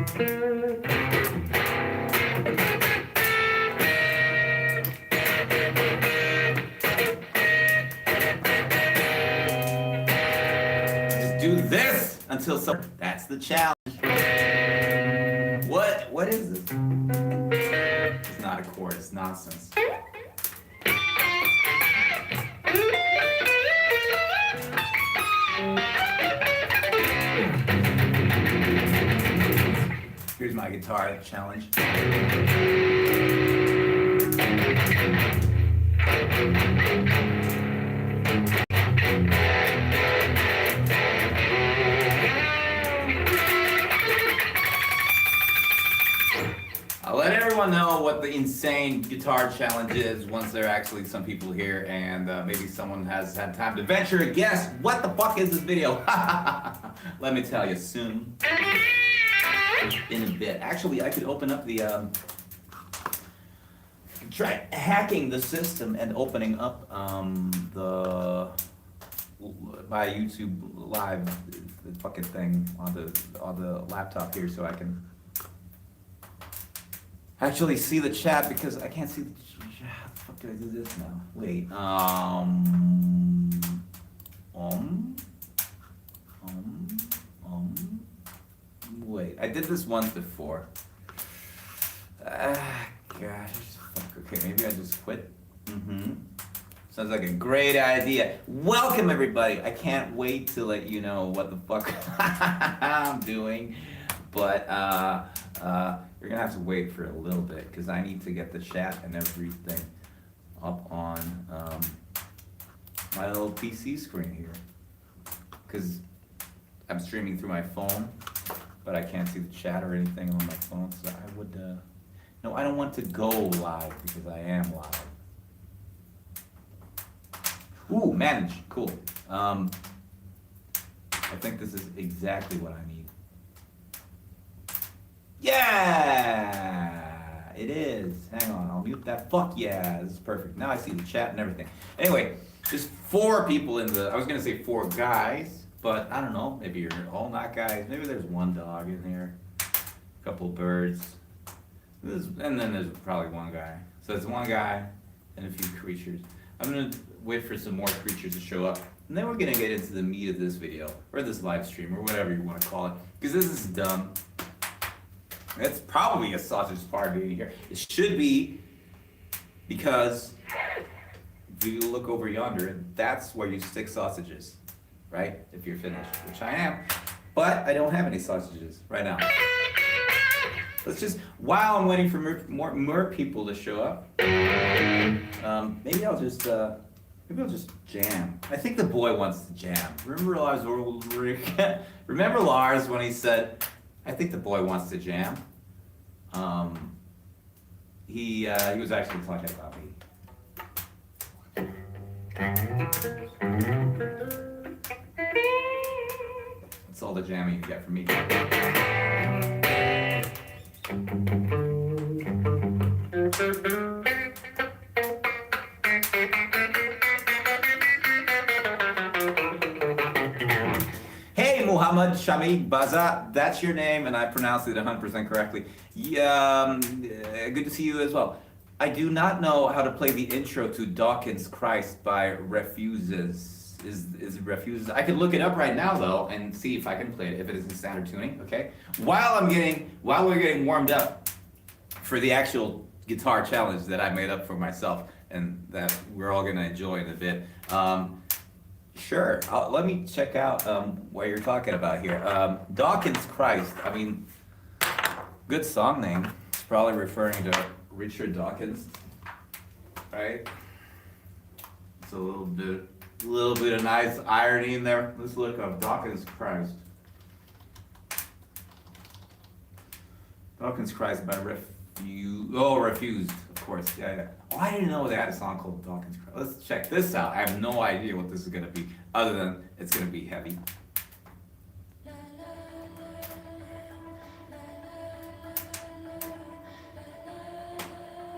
Just do this until some. That's the challenge. What is this? It's not a chord. It's nonsense. Here's my guitar challenge. I'll let everyone know what the insane guitar challenge is once there are actually some people here, and maybe someone has had time to venture a guess. What the fuck is this video? Let me tell you soon. In a bit. Actually, I could open up the try hacking the system and opening up my YouTube live fucking thing on the laptop here, so I can actually see the chat, because I can't see the chat. How the fuck do I do this now? Wait. Wait, I did this once before. Gosh. Okay, maybe I just quit. Sounds like a great idea. Welcome, everybody. I can't wait to let you know what the fuck I'm doing. But you're gonna have to wait for a little bit, because I need to get the chat and everything up on my little PC screen here. Because I'm streaming through my phone, but I can't see the chat or anything on my phone, so I would, no, I don't want to go live, because I am live. Ooh, manage, cool. I think this is exactly what I need. Yeah, it is. Hang on, I'll mute that. Fuck yeah, this is perfect. Now I see the chat and everything. Anyway, there's 4 people in the, I was gonna say 4 guys, but I don't know, maybe you're all not guys. Maybe there's 1 dog in here, a couple birds, and then there's probably 1 guy. So it's 1 guy and a few creatures. I'm gonna wait for some more creatures to show up, and then we're gonna get into the meat of this video, or this live stream, or whatever you wanna call it, because this is dumb. It's probably a sausage party here. It should be, because if you look over yonder, that's where you stick sausages, right? If you're finished, which I am, but I don't have any sausages right now. Let's just, while I'm waiting for more people to show up, maybe I'll just jam. I think the boy wants to jam. Remember Lars when he said, I think the boy wants to jam? He was actually talking about me. That's all the jamming you get from me. Hey, Muhammad Shamik Baza, that's your name, and I pronounced it 100% correctly. Yeah, good to see you as well. I do not know how to play the intro to Dawkins Christ by Refuses. Is it Refuses? I can look it up right now though and see if I can play it, if it is in standard tuning, okay? While we're getting warmed up for the actual guitar challenge that I made up for myself and that we're all gonna enjoy in a bit. Sure, let me check out what you're talking about here. Dawkins Christ, I mean, good song name. It's probably referring to Richard Dawkins, right? It's a little bit of nice irony in there. Let's look up Dawkins Christ. Dawkins Christ by Refused, of course. Yeah. Oh, I didn't know they had a song called Dawkins Christ. Let's check this out. I have no idea what this is gonna be, other than it's gonna be heavy.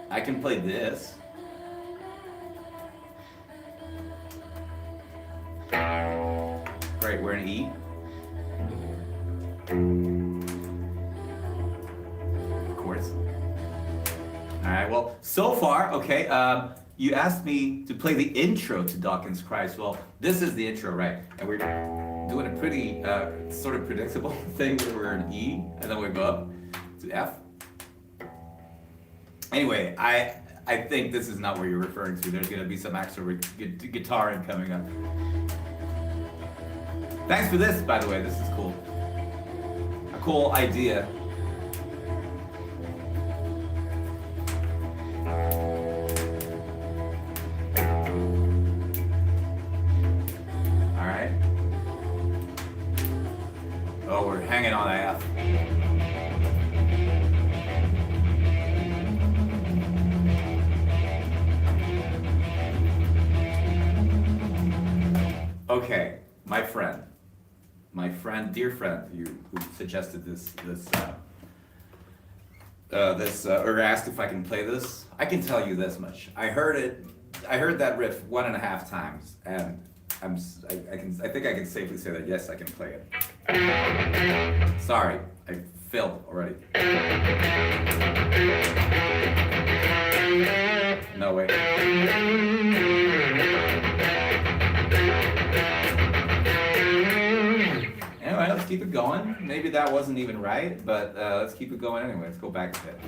I can play this. Great, we're in E. right, well, so far, okay, you asked me to play the intro to Dawkins Christ. Well, this is the intro, right? And we're doing a pretty sort of predictable thing where we're in E, and then we go up to F. Anyway, I think this is not what you're referring to. There's going to be some extra guitaring coming up. Thanks for this, by the way. This is cool. A cool idea. All right. Oh, we're hanging on F. Okay, my dear friend, who suggested this, or asked if I can play this. I can tell you this much: I heard that riff 1.5 times, and I think I can safely say that yes, I can play it. Sorry, I failed already. No way. Anyway, let's keep it going. Maybe that wasn't even right, but let's keep it going anyway. Let's go back to it.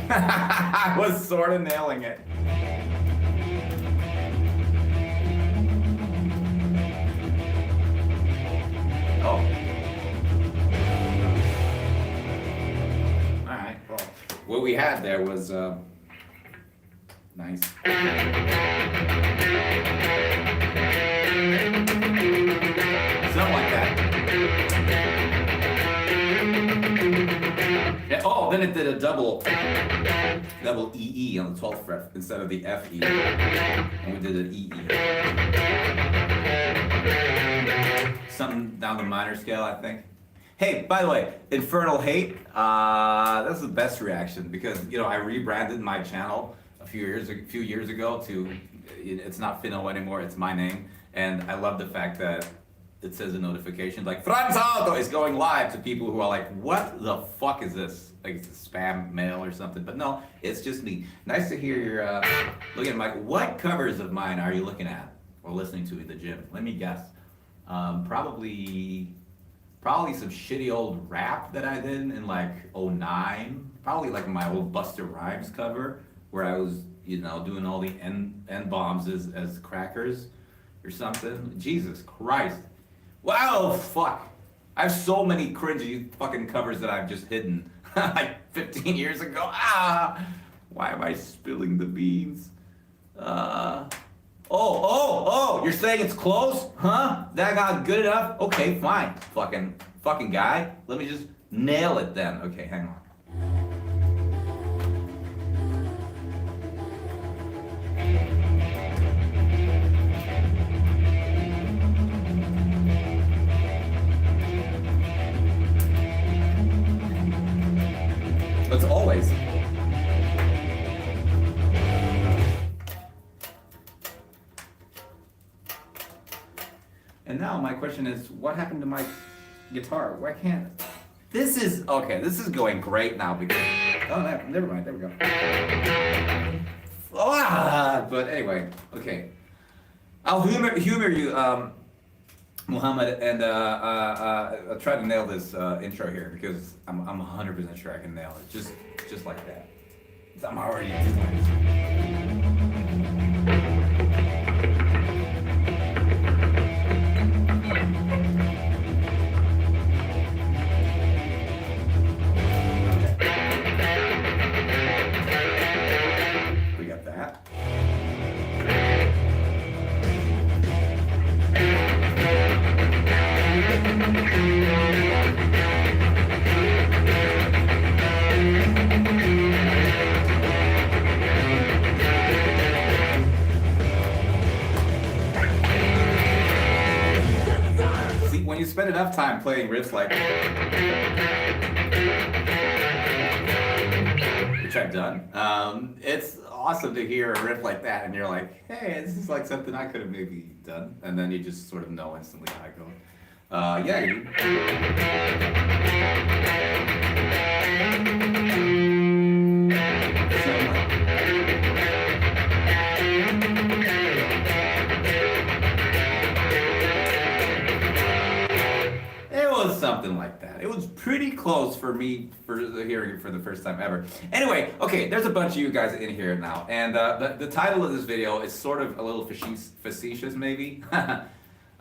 I was sort of nailing it. Oh. Alright, well, what we had there was, nice. Something like that. Yeah, oh, then it did a double EE on the 12th fret instead of the FE. And we did an EE. Something down the minor scale, I think. Hey, by the way, Infernal Hate, that's the best reaction because, you know, I rebranded my channel a few years ago to, it's not Finno anymore, it's my name. And I love the fact that it says a notification like, Franz Auto is going live to people who are like, what the fuck is this? Like it's a spam mail or something, but no, it's just me. Nice to hear your, looking at Mike. What covers of mine are you looking at or listening to in the gym? Let me guess. Probably some shitty old rap that I did in like 09. Probably like my old Busta Rhymes cover where I was, you know, doing all the N bombs as crackers or something. Jesus Christ. Wow, fuck. I have so many cringy fucking covers that I've just hidden like 15 years ago. Why am I spilling the beans? Oh, you're saying it's close? Huh? That got good enough? Okay, fine. Fucking guy. Let me just nail it then. Okay, hang on. As always. And now my question is, what happened to my guitar? Why can't it? This is going great now because, oh, never mind, there we go. But anyway, okay. I'll humor you, Muhammad, and I'll try to nail this intro here because I'm 100% sure I can nail it, just like that. I'm already doing it. We got that. See, when you spend enough time playing riffs like, which I've done, it's awesome to hear a riff like that, and you're like, hey, this is like something I could have maybe done, and then you just sort of know instantly how it goes. Yeah, dude. It was something like that. It was pretty close for me for hearing it for the first time ever. Anyway, okay, there's a bunch of you guys in here now, and the title of this video is sort of a little facetious, maybe.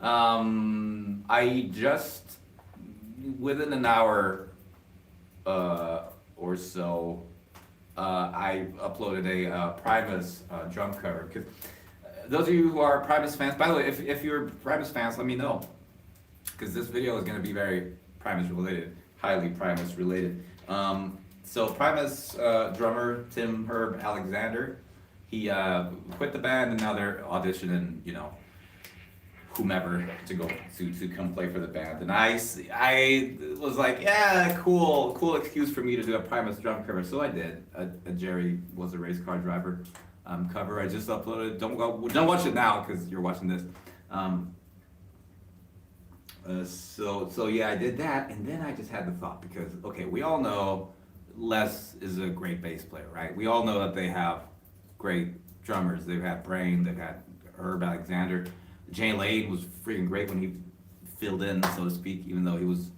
I just, within an hour or so, I uploaded a Primus drum cover. Because those of you who are Primus fans, by the way, if you're Primus fans, let me know. Because this video is going to be very Primus related, highly Primus related. So Primus drummer Tim Herb Alexander, he quit the band, and now they're auditioning, you know, whomever to go to come play for the band. And I was like, yeah, cool excuse for me to do a Primus drum cover. So I did a Jerry Was a Race Car Driver cover. I just uploaded. Don't watch it now because you're watching this. So yeah, I did that, and then I just had the thought, because okay, we all know Les is a great bass player, right? We all know that they have great drummers. They've had Brain, they've had Herb Alexander. Jay Lane was freaking great when he filled in, so to speak, even though he was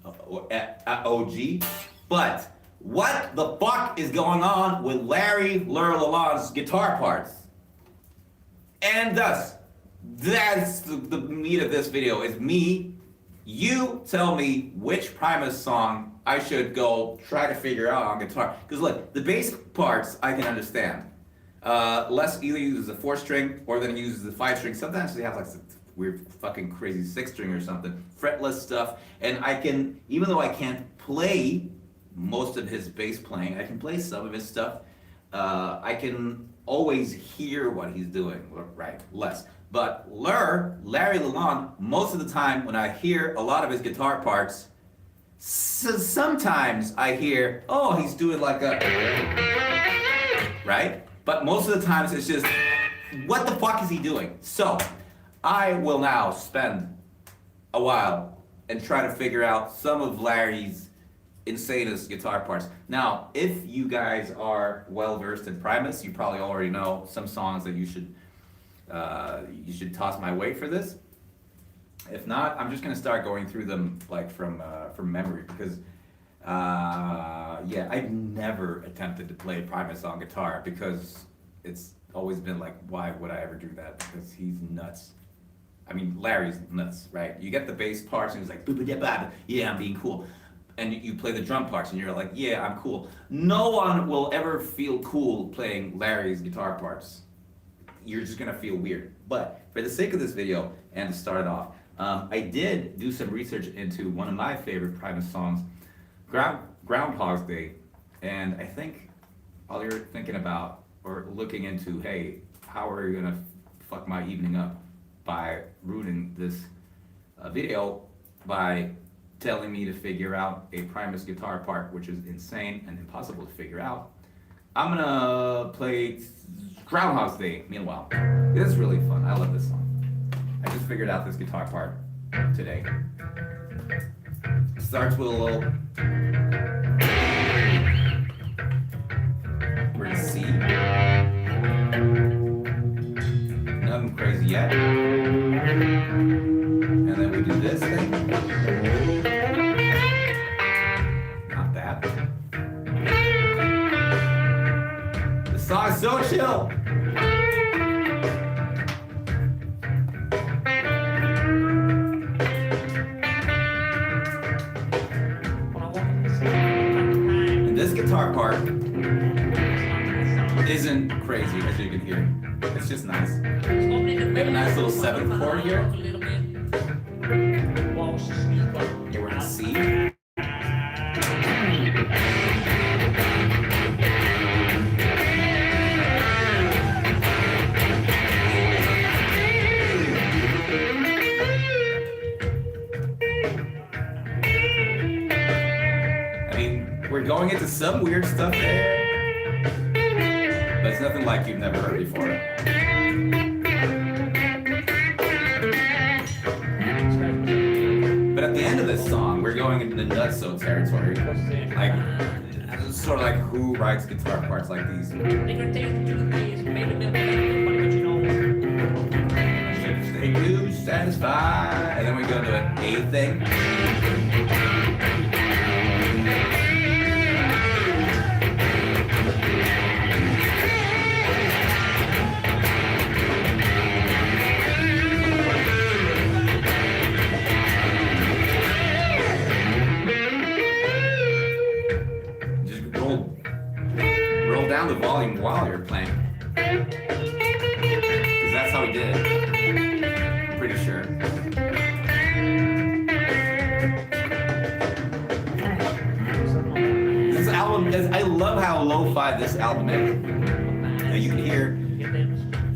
OG. But what the fuck is going on with Larry Lalonde's guitar parts? And thus, that's the meat of this video, is me. You tell me which Primus song I should go try to figure out on guitar. Because look, the bass parts I can understand. Les either uses a 4-string or then he uses the 5-string. Sometimes they have like some weird fucking crazy 6-string or something. Fretless stuff. And I can, even though I can't play most of his bass playing, I can play some of his stuff. I can always hear what he's doing, right? Les. But Larry Lalonde, most of the time when I hear a lot of his guitar parts, sometimes I hear, oh, he's doing like a, right? But most of the times it's just, what the fuck is he doing? So I will now spend a while and try to figure out some of Larry's insanest guitar parts. Now, if you guys are well versed in Primus, you probably already know some songs that you should toss my way for this. If not, I'm just gonna start going through them like from memory, because yeah, I've never attempted to play Primus on guitar, because it's always been like, why would I ever do that? Because he's nuts. I mean, Larry's nuts, right? You get the bass parts and he's like, yeah, I'm being cool. And you play the drum parts and you're like, yeah, I'm cool. No one will ever feel cool playing Larry's guitar parts. You're just gonna feel weird. But for the sake of this video, and to start it off, I did do some research into one of my favorite Primus songs, Groundhog's Day. And I think while you're thinking about or looking into, hey, how are you gonna fuck my evening up by ruining this video by telling me to figure out a Primus guitar part, which is insane and impossible to figure out, I'm gonna play Groundhog's Day, meanwhile. This is really fun. I love this song. I just figured out this guitar part today. It starts with a little... We're in C. Nothing crazy yet. And then we do this thing. Not that. The song is so chill. Guitar part isn't crazy, as you can hear. It's just nice. We have a nice little 7th chord here. Here we're in C. We're going into some weird stuff there, but it's nothing like you've never heard before. But at the end of this song, we're going into the nutso territory. Like, it's sort of like who writes guitar parts like these. Stay too satisfied. And then we go to an A thing. Roll down the volume while you're playing. Because that's how he did it. I'm pretty sure. This album is, I love how lo-fi this album is. Now you can hear,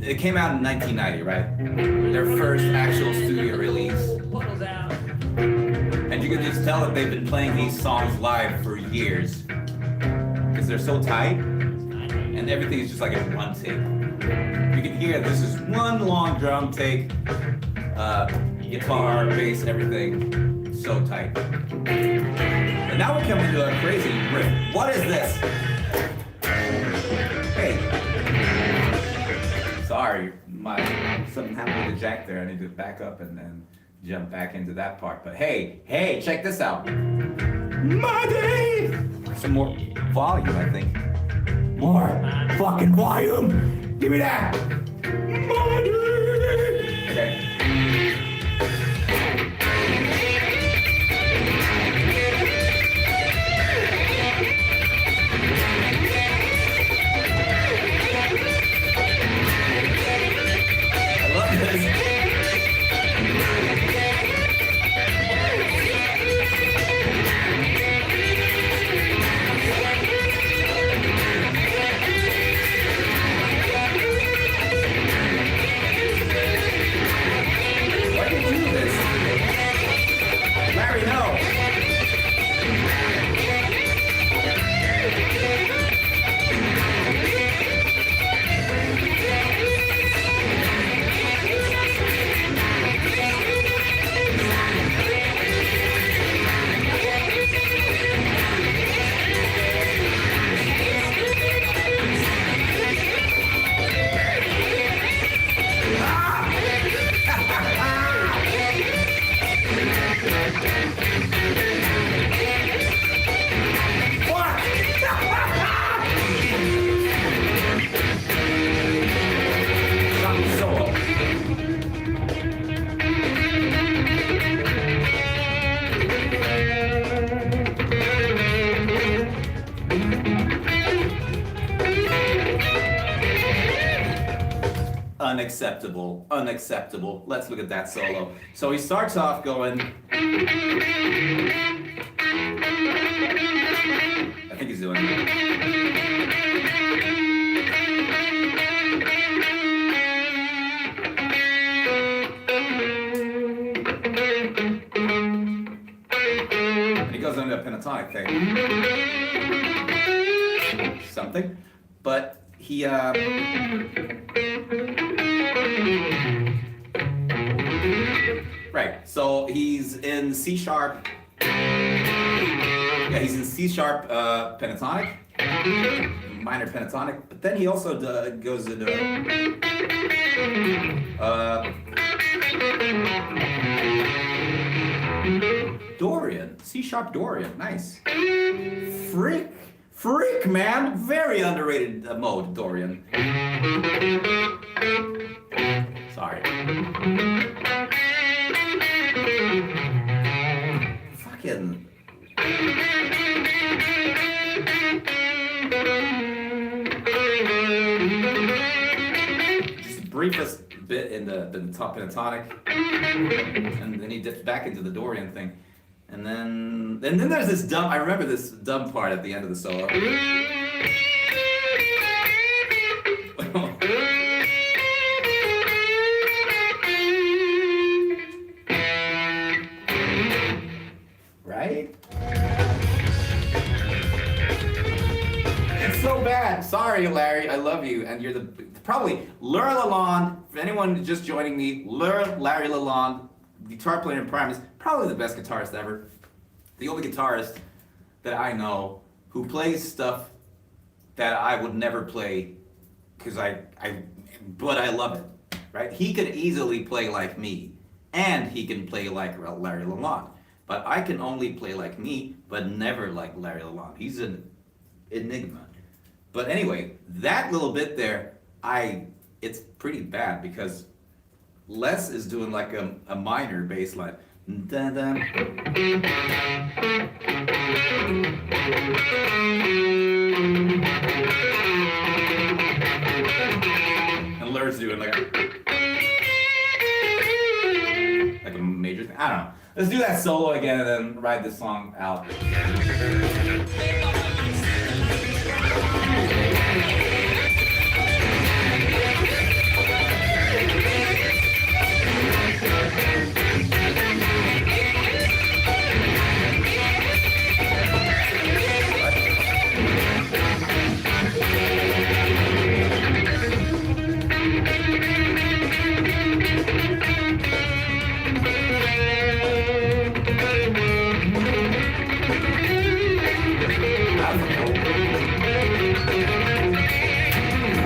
it came out in 1990, right? Their first actual studio release. And you can just tell that they've been playing these songs live for years. They're so tight, and everything is just like in one take. You can hear this is one long drum take, guitar, bass, everything, so tight. And now we're coming to a crazy riff. What is this? Hey. Sorry, something happened with the jack there. I need to back up and then jump back into that part. But hey, check this out. Money! Some more volume, I think. More fucking volume! Give me that! Money! Okay. I love this. Unacceptable. Let's look at that solo. So he starts off going. I think he's doing it. And he goes into a pentatonic thing. Something. But he right, so he's in C sharp. Yeah, he's in C sharp pentatonic, minor pentatonic, but then he also goes into Dorian, C sharp Dorian, nice. Freak, man, very underrated mode, Dorian. Sorry. Fucking. Just the briefest bit in the top pentatonic, and then he dips back into the Dorian thing. And then there's this dumb, I remember this dumb part at the end of the solo. Right? It's so bad. Sorry, Larry, I love you, and you're the probably Larry Lalonde. For anyone just joining me, Larry Lalonde, guitar player in Primus, probably the best guitarist ever. The only guitarist that I know who plays stuff that I would never play because but I love it, right? He could easily play like me, and he can play like Larry Lalonde. But I can only play like me, but never like Larry Lalonde. He's an enigma. But anyway, that little bit there, it's pretty bad because Les is doing like a minor bass line. Dun, dun. And Larry's doing like a major thing. I don't know. Let's do that solo again and then ride this song out.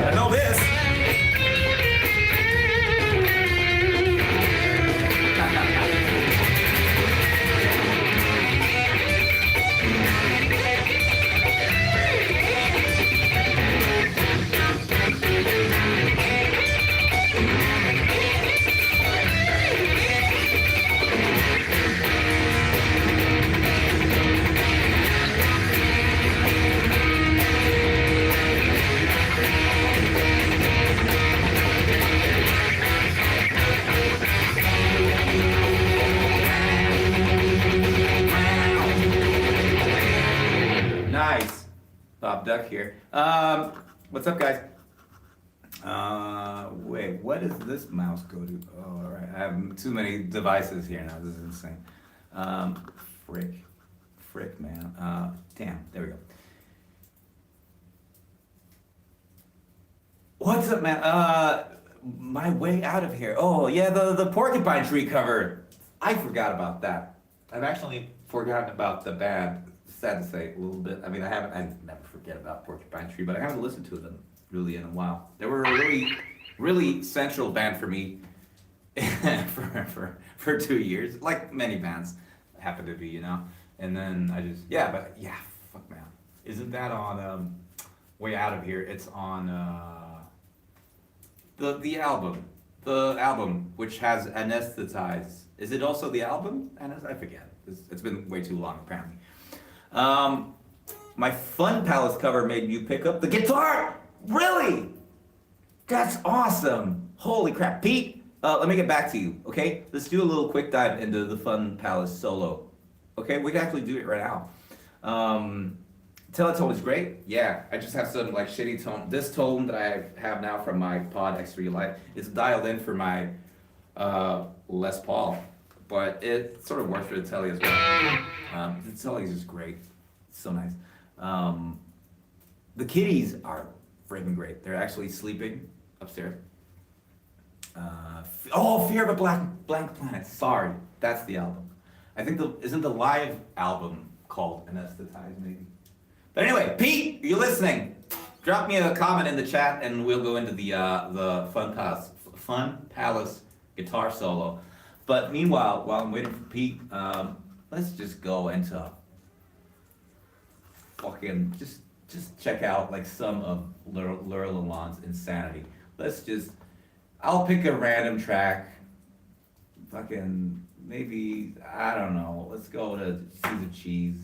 I know this. Nice. Bob Duck here. What's up, guys? Wait, what does this mouse go to? Oh, all right. I have too many devices here now. This is insane. Frick, man. Damn, there we go. What's up, man? My way out of here. Oh, yeah, the porcupine tree cover. I forgot about that. I've actually forgotten about the band. Sad to say, a little bit. I mean, I never forget about Porcupine Tree, but I haven't listened to them really in a while. They were a really central band for me for 2 years, like many bands happen to be, you know. And then fuck man, isn't that on Way Out of Here? It's on the album which has Anesthetize. Is it also the album? I forget. It's been way too long apparently. My Fun Palace cover made you pick up the guitar. Really? That's awesome. Holy crap. Pete, let me get back to you, okay? Let's do a little quick dive into the Fun Palace solo. Okay, we can actually do it right now. Teletone is great. Yeah, I just have some like shitty tone. This tone that I have now from my Pod X3 Lite is dialed in for my Les Paul, but it sort of works for the Tele as well. The Tele is just great. It's so nice. The kitties are freaking great. They're actually sleeping upstairs. Fear of a Blank Planet. Sorry, that's the album. I think isn't the live album called Anesthetize maybe? But anyway, Pete, you listening? Drop me a comment in the chat and we'll go into the Fun Palace guitar solo. But meanwhile, while I'm waiting for Pete, let's just go into fucking just check out like some of Laura Lalonde's insanity. I'll pick a random track. Fucking maybe, I don't know. Let's go to Caesar Cheese.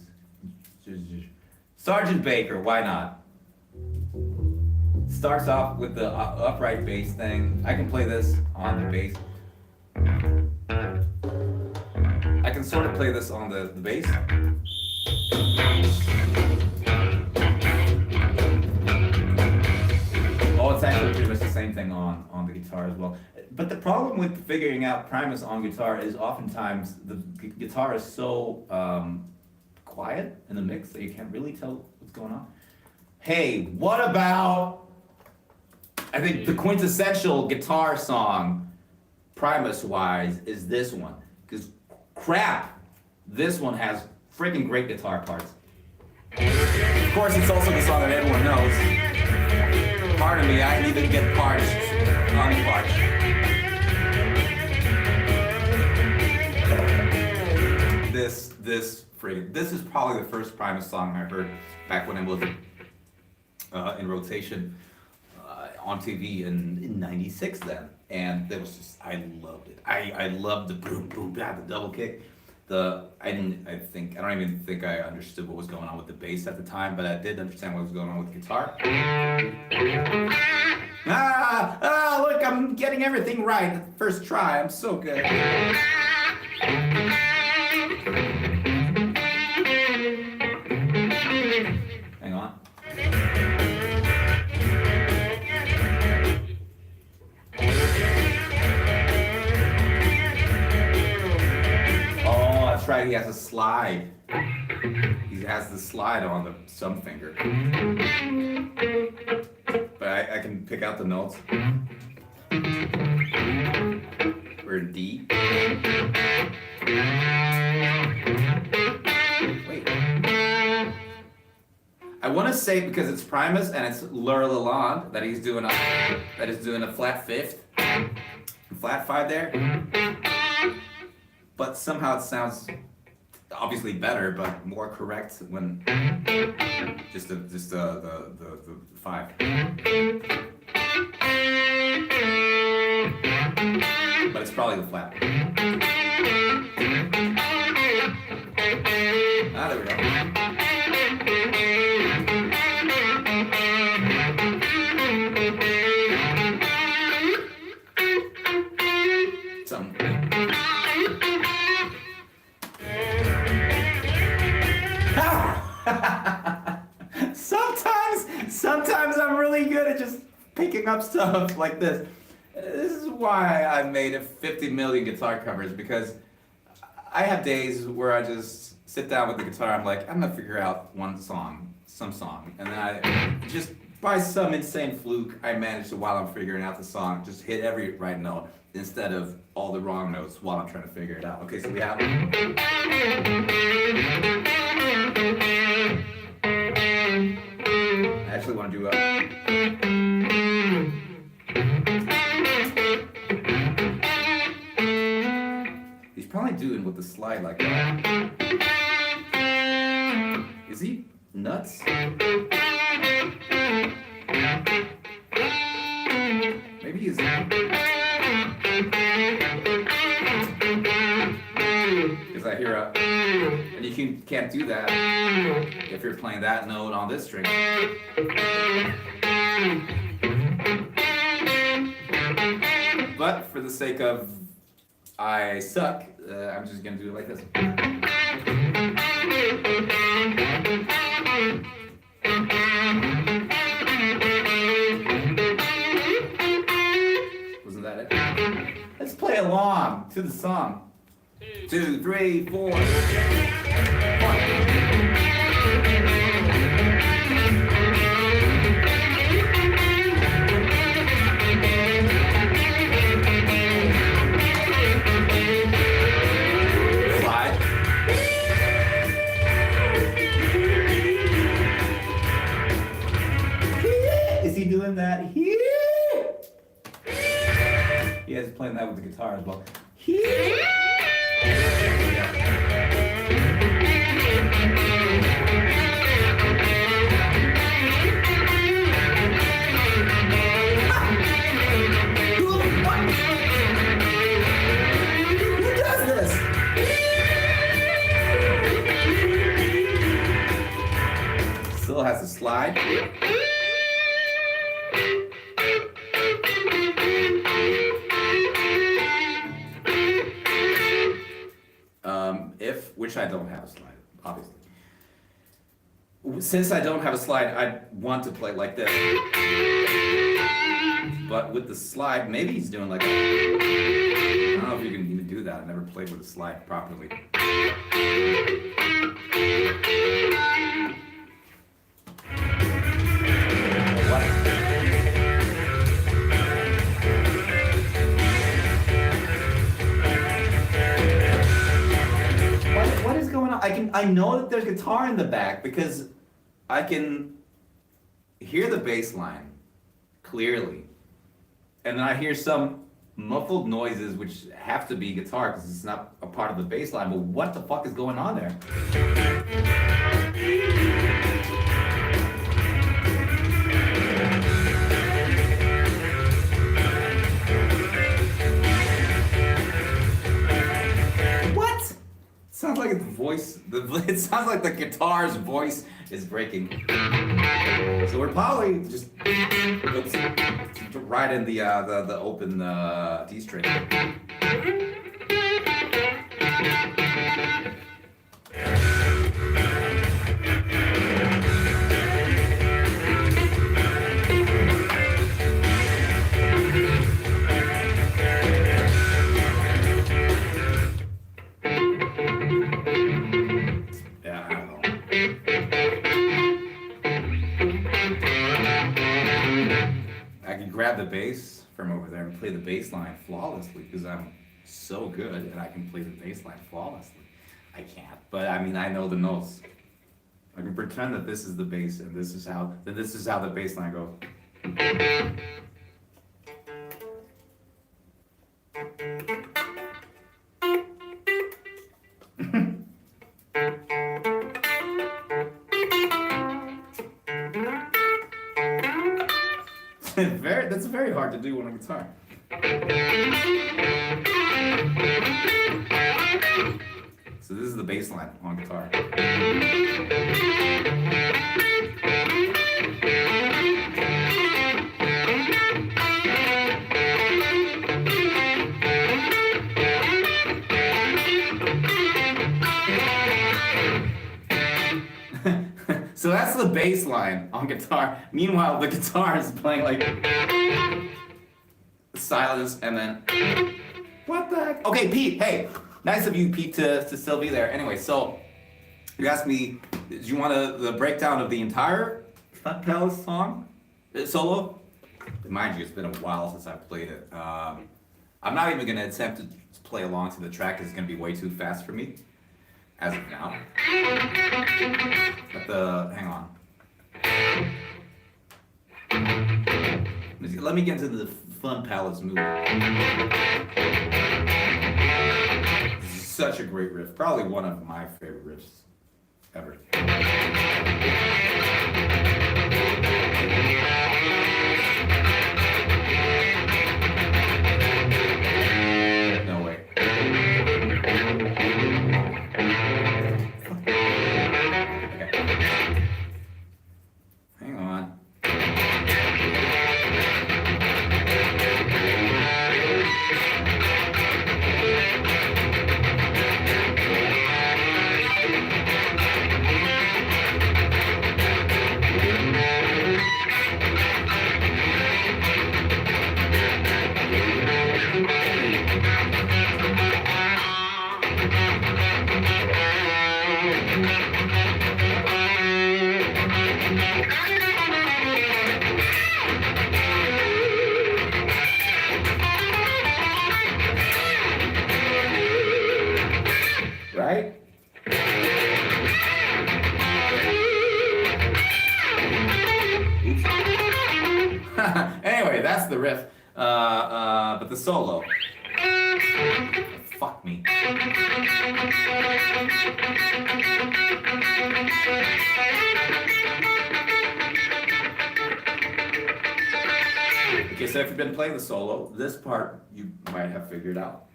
Sergeant Baker, why not? Starts off with the upright bass thing. I can play this on the bass. I can sort of play this on the bass. Oh, it's actually pretty much the same thing on the guitar as well. But the problem with figuring out Primus on guitar is oftentimes the guitar is so quiet in the mix that you can't really tell what's going on. hey, what about, I think the quintessential guitar song, Primus-wise, is this one. Because crap, this one has freaking great guitar parts. Of course, it's also the song that everyone knows. Pardon me, I need to get parched, unparched. This is probably the first Primus song I heard back when it was in rotation on TV in '96 then, and it was just, I loved it. I loved the boom boom the double kick. I don't even think I understood what was going on with the bass at the time, but I did understand what was going on with the guitar. Look, I'm getting everything right at the first try. I'm so good. Hang on. Oh, that's right, he has a slide. He has the slide on the sum finger. But I can pick out the notes. We're in D. Wait. I want to say because it's Primus and it's Laura Lalonde that he's doing a flat fifth, flat five there. But somehow it sounds obviously better, but more correct when just the five. But it's probably the flat. Ah, there we go. Sometimes I'm really good at just picking up stuff like this. This is why I've made 50 million guitar covers, because I have days where I just sit down with the guitar. I'm like, I'm gonna figure out some song, and then I just by some insane fluke I manage to, while I'm figuring out the song, just hit every right note instead of all the wrong notes while I'm trying to figure it out. Okay, so we have. I actually want to do he's probably doing with the slide like that. Is he nuts? Maybe he's. Because I hear a. And you can't do that if you're playing that note on this string. But for the sake of I suck, I'm just gonna do it like this. Wasn't that it? Let's play along to the song. 2, 3, 4. Slide. Is he doing that? Yeah, he's playing that with the guitar as well. Still has to slide. Which I don't have a slide, obviously. Since I don't have a slide, I want to play like this. But with the slide, maybe he's doing like a, I don't know if you can even do that. I've never played with a slide properly. I know that there's guitar in the back because I can hear the bass line clearly. And then I hear some muffled noises which have to be guitar because it's not a part of the bass line, but what the fuck is going on there? What? Sounds like the voice, it sounds like the guitar's voice is breaking. So we're probably just right in the open D string. Yeah, I don't know. I can grab the bass from over there and play the bass line flawlessly because I'm so good and I can play the bass line flawlessly. I can't, but I mean, I know the notes. I can pretend that this is the bass and this is how the bass line goes. That's very hard to do on a guitar. So this is the bass line on guitar. So that's the bass line on guitar. Meanwhile, the guitar is playing like silence and then what the heck? Okay, Pete, hey, nice of you, Pete, to still be there. Anyway, so you asked me, do you want the breakdown of the entire Stunt Palace song solo? Mind you, it's been a while since I've played it. I'm not even going to attempt to play along to the track because it's going to be way too fast for me as of now. But hang on. Let me get into the Fun Palace mood. This is such a great riff. Probably one of my favorite riffs ever. No way. Hang on. Right? Anyway, that's the riff. But the solo. Fuck me. Okay, so if you've been playing the solo, this part you might have figured out.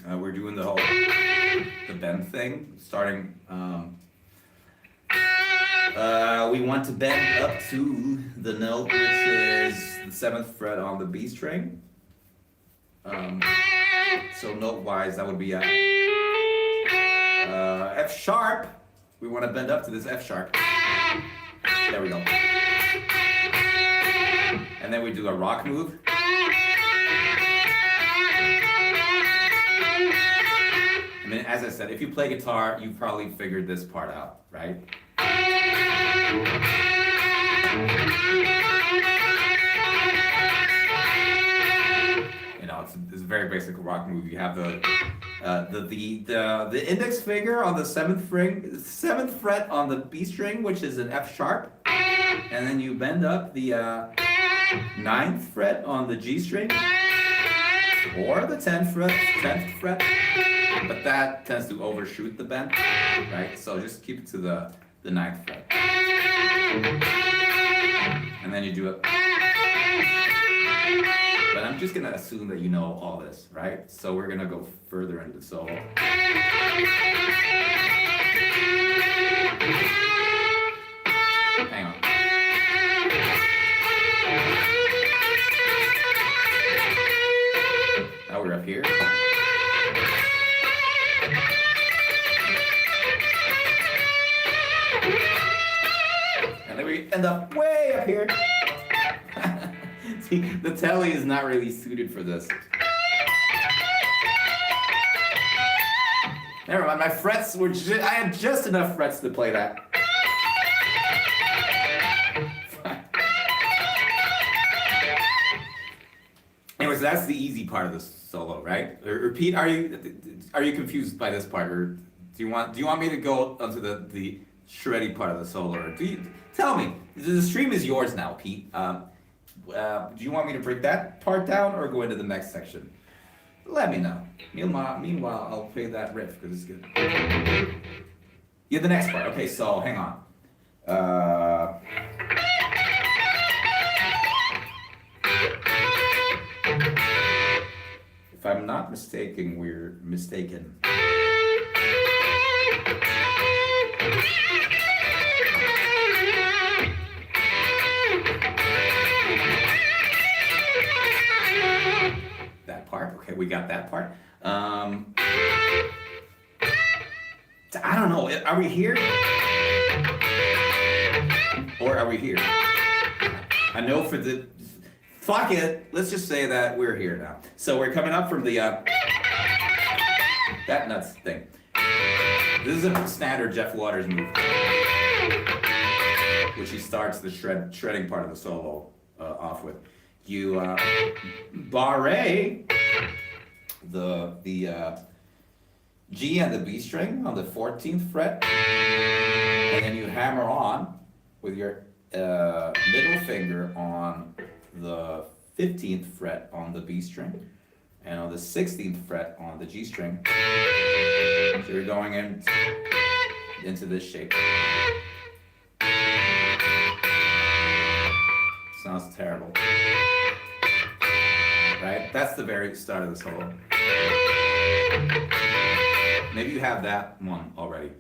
We're doing the bend thing, starting. We want to bend up to the note, which is the 7th fret on the B string. So note-wise, that would be a F sharp. We want to bend up to this F sharp. There we go. And then we do a rock move. And then, as I said, if you play guitar, you probably figured this part out, right? You know, it's very basic rock move. You have the index finger on the seventh fret on the B string, which is an F sharp, and then you bend up the ninth fret on the G string, or the 10th fret, but that tends to overshoot the bend, right? So just keep it to the ninth fret, and then you do it. But I'm just gonna assume that you know all this, right? So we're gonna go further into solo. Hang on. Now we're up here. And then we end up way up here. See, the telly is not really suited for this. Never mind, my frets were I had just enough frets to play that. Anyways, that's the easy part of the solo, right? Or Pete, are you confused by this part, or do you want me to go onto the shreddy part of the solo, or tell me? The stream is yours now, Pete. Do you want me to break that part down or go into the next section? Let me know. Meanwhile, I'll play that riff because it's good. Yeah, the next part. Okay, so hang on. If I'm not mistaken, we're mistaken. That part. Okay, we got that part. I don't know. Are we here? Or are we here? I know for the... Fuck it. Let's just say that we're here now. So we're coming up from the... that nuts thing. This is a standard Jeff Waters move. Which he starts the shredding part of the solo off with. You barre the G and the B string on the 14th fret, and then you hammer on with your middle finger on the 15th fret on the B string, and on the 16th fret on the G string. So you're going into this shape. Sounds terrible. Right? That's the very start of the solo. Maybe you have that one already.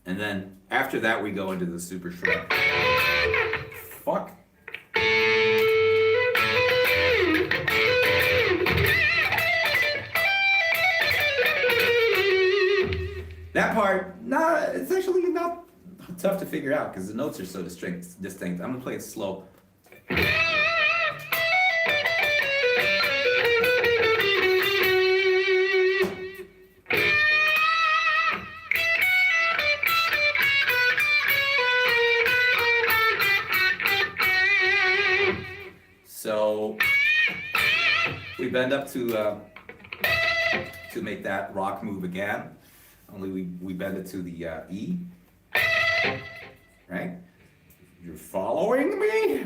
And then after that we go into the super shred. Fuck. That part, it's actually not tough to figure out because the notes are so distinct. I'm gonna play it slow. So we bend up to make that rock move again. Only we bend it to the E, right? You're following me?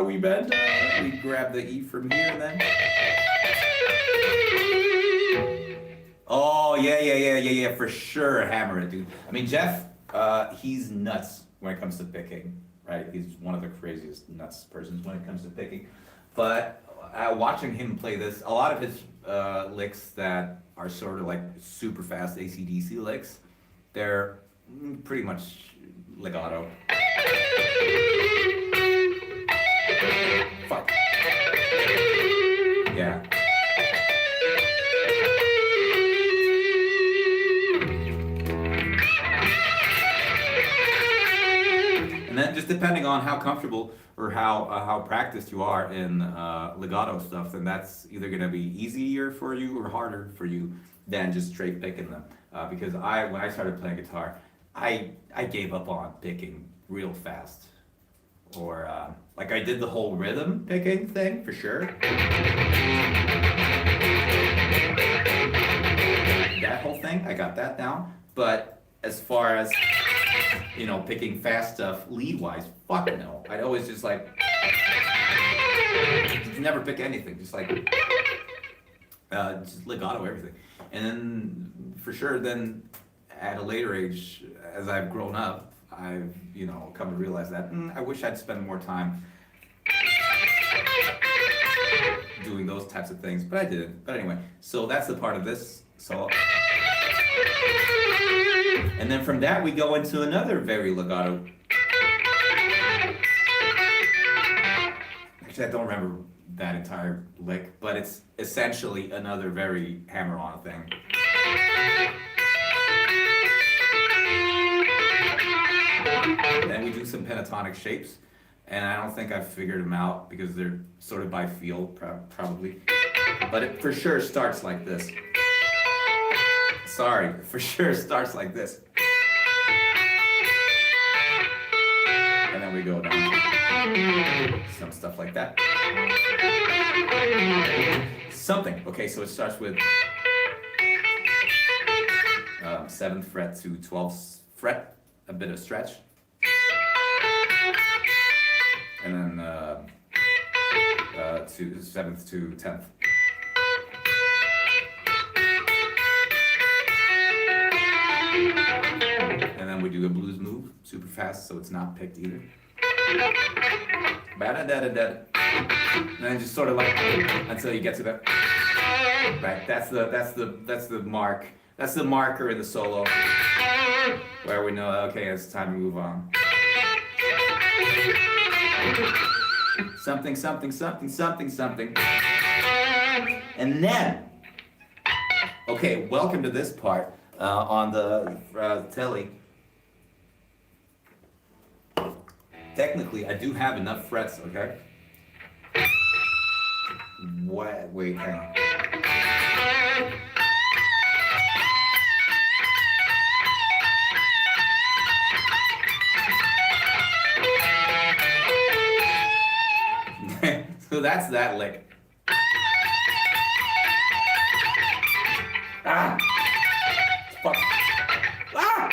We bend, we grab the E from here and then. Oh, yeah, for sure, hammer it, dude. I mean, Jeff, he's nuts when it comes to picking, right? He's one of the craziest nuts persons when it comes to picking. But watching him play this, a lot of his licks that are sort of like super fast AC/DC licks, they're pretty much legato. Fuck. Yeah. And then just depending on how comfortable or how practiced you are in legato stuff, then that's either going to be easier for you or harder for you than just straight picking them. Because when I started playing guitar, I gave up on picking real fast. Or like I did the whole rhythm picking thing for sure. that whole thing, I got that down. But as far as, you know, picking fast stuff lead-wise, fuck no. I'd always just like, just never pick anything. Just like, just legato everything. And then, for sure, then at a later age, as I've grown up, I've, you know, come to realize that I wish I'd spend more time doing those types of things, but I didn't. But anyway, so that's the part of this solo. And then from that we go into another very legato. Actually, I don't remember that entire lick, but it's essentially another very hammer-on thing. Then we do some pentatonic shapes, and I don't think I've figured them out because they're sort of by feel, probably. But it for sure starts like this. Sorry, for sure starts like this. And then we go down to some stuff like that. Something. Okay, so it starts with 7th fret to 12th fret, a bit of stretch. And then to 7th to 10th. And then we do a blues move, super fast, so it's not picked either. Ba-da-da-da-da. And then just sort of like until you get to the right. That's the mark. That's the marker in the solo where we know, okay, it's time to move on. Something, something, something, something, something. And then, okay, welcome to this part on the telly. Technically, I do have enough frets, okay? What? Wait, hang on. So that's that lick. Ah! Fuck. Ah!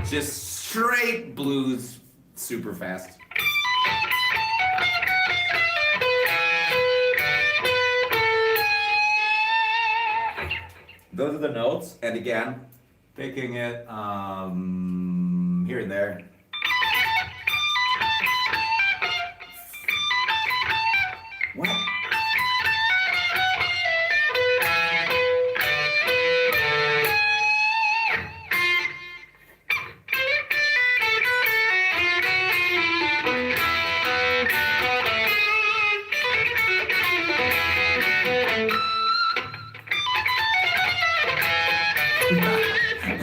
Just straight blues, super fast. Those are the notes, and again, picking it here and there. What?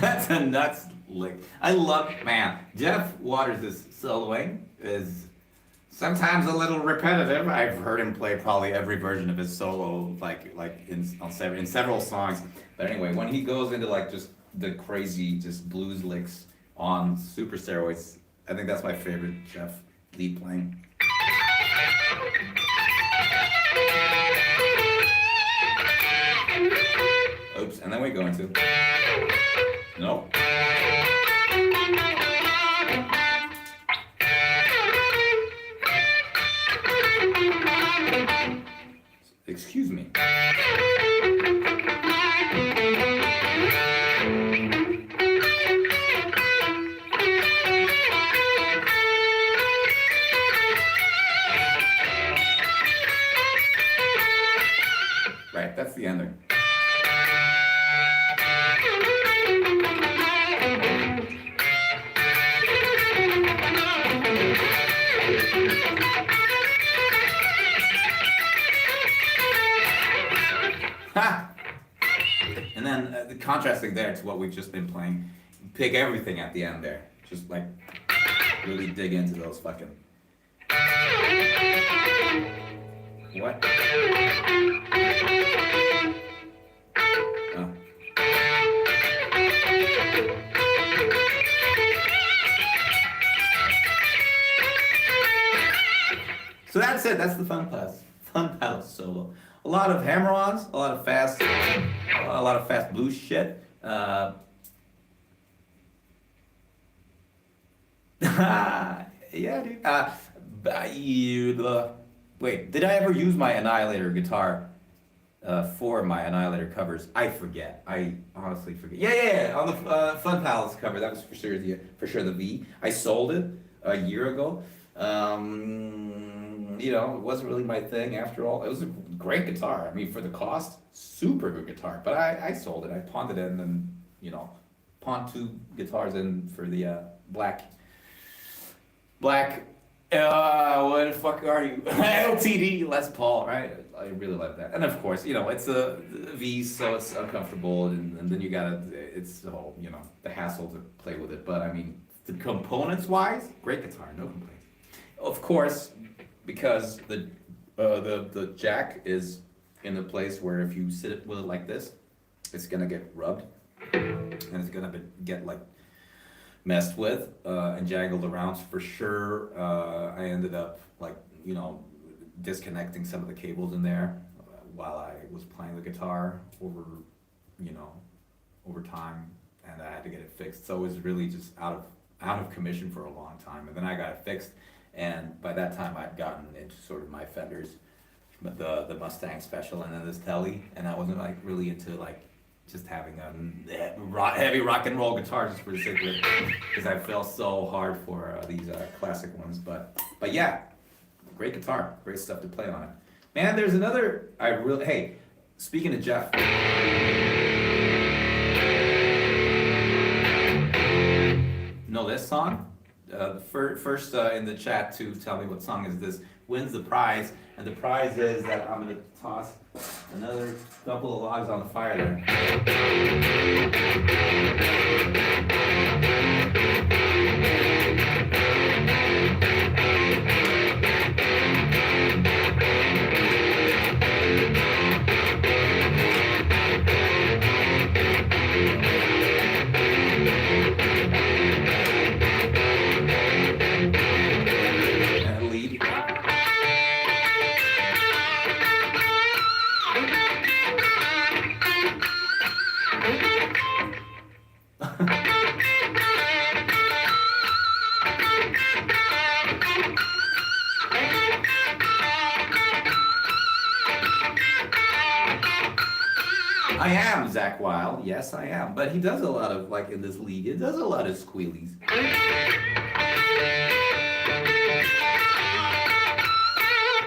That's a nuts lick. I love, man, Jeff Waters' soloing is sometimes a little repetitive. I've heard him play probably every version of his solo, like in several songs. But anyway, when he goes into like just the crazy just blues licks on super steroids, I think that's my favorite Jeff lead playing. Oops, and then we go into no. Excuse me. Right, that's the ending. Ha! And then the contrasting there to what we've just been playing, pick everything at the end there. Just like really dig into those fucking. What? Oh. that's it. That's the fun pedal solo. A lot of hammer-ons, a lot of fast blues shit. Yeah, dude. Wait, did I ever use my Annihilator guitar for my Annihilator covers? I forget. I honestly forget. Yeah. On the Fun Palace cover, that was for sure the V. I sold it a year ago. You know, it wasn't really my thing after all. It was a great guitar. I mean, for the cost, super good guitar. But I sold it. I pawned it in, and you know, pawned 2 guitars in for the black. What the fuck are you? LTD Les Paul, right? I really like that. And of course, you know, it's a V, so it's uncomfortable, and then you gotta, it's the whole, you know, the hassle to play with it. But I mean, the components wise, great guitar, no complaints. Of course, because the jack is in a place where if you sit with it like this, it's gonna get rubbed, and it's gonna get like messed with and jangled around for sure. I ended up like, you know, disconnecting some of the cables in there while I was playing the guitar over time, and I had to get it fixed. So it was really just out of commission for a long time, and then I got it fixed, and by that time I'd gotten into sort of my Fenders, the Mustang Special, and then this Tele, and I wasn't like really into like just having a heavy rock and roll guitar just for the sake of it, because I fell so hard for these classic ones. But yeah, great guitar, great stuff to play on it. Man, there's another. Hey, speaking of Jeff. Know this song? First in the chat to tell me what song is this wins the prize, and the prize is that I'm gonna toss another couple of logs on the fire there. I am Zach Wilde, yes I am, but he does a lot of, like in this lead, he does a lot of squealies.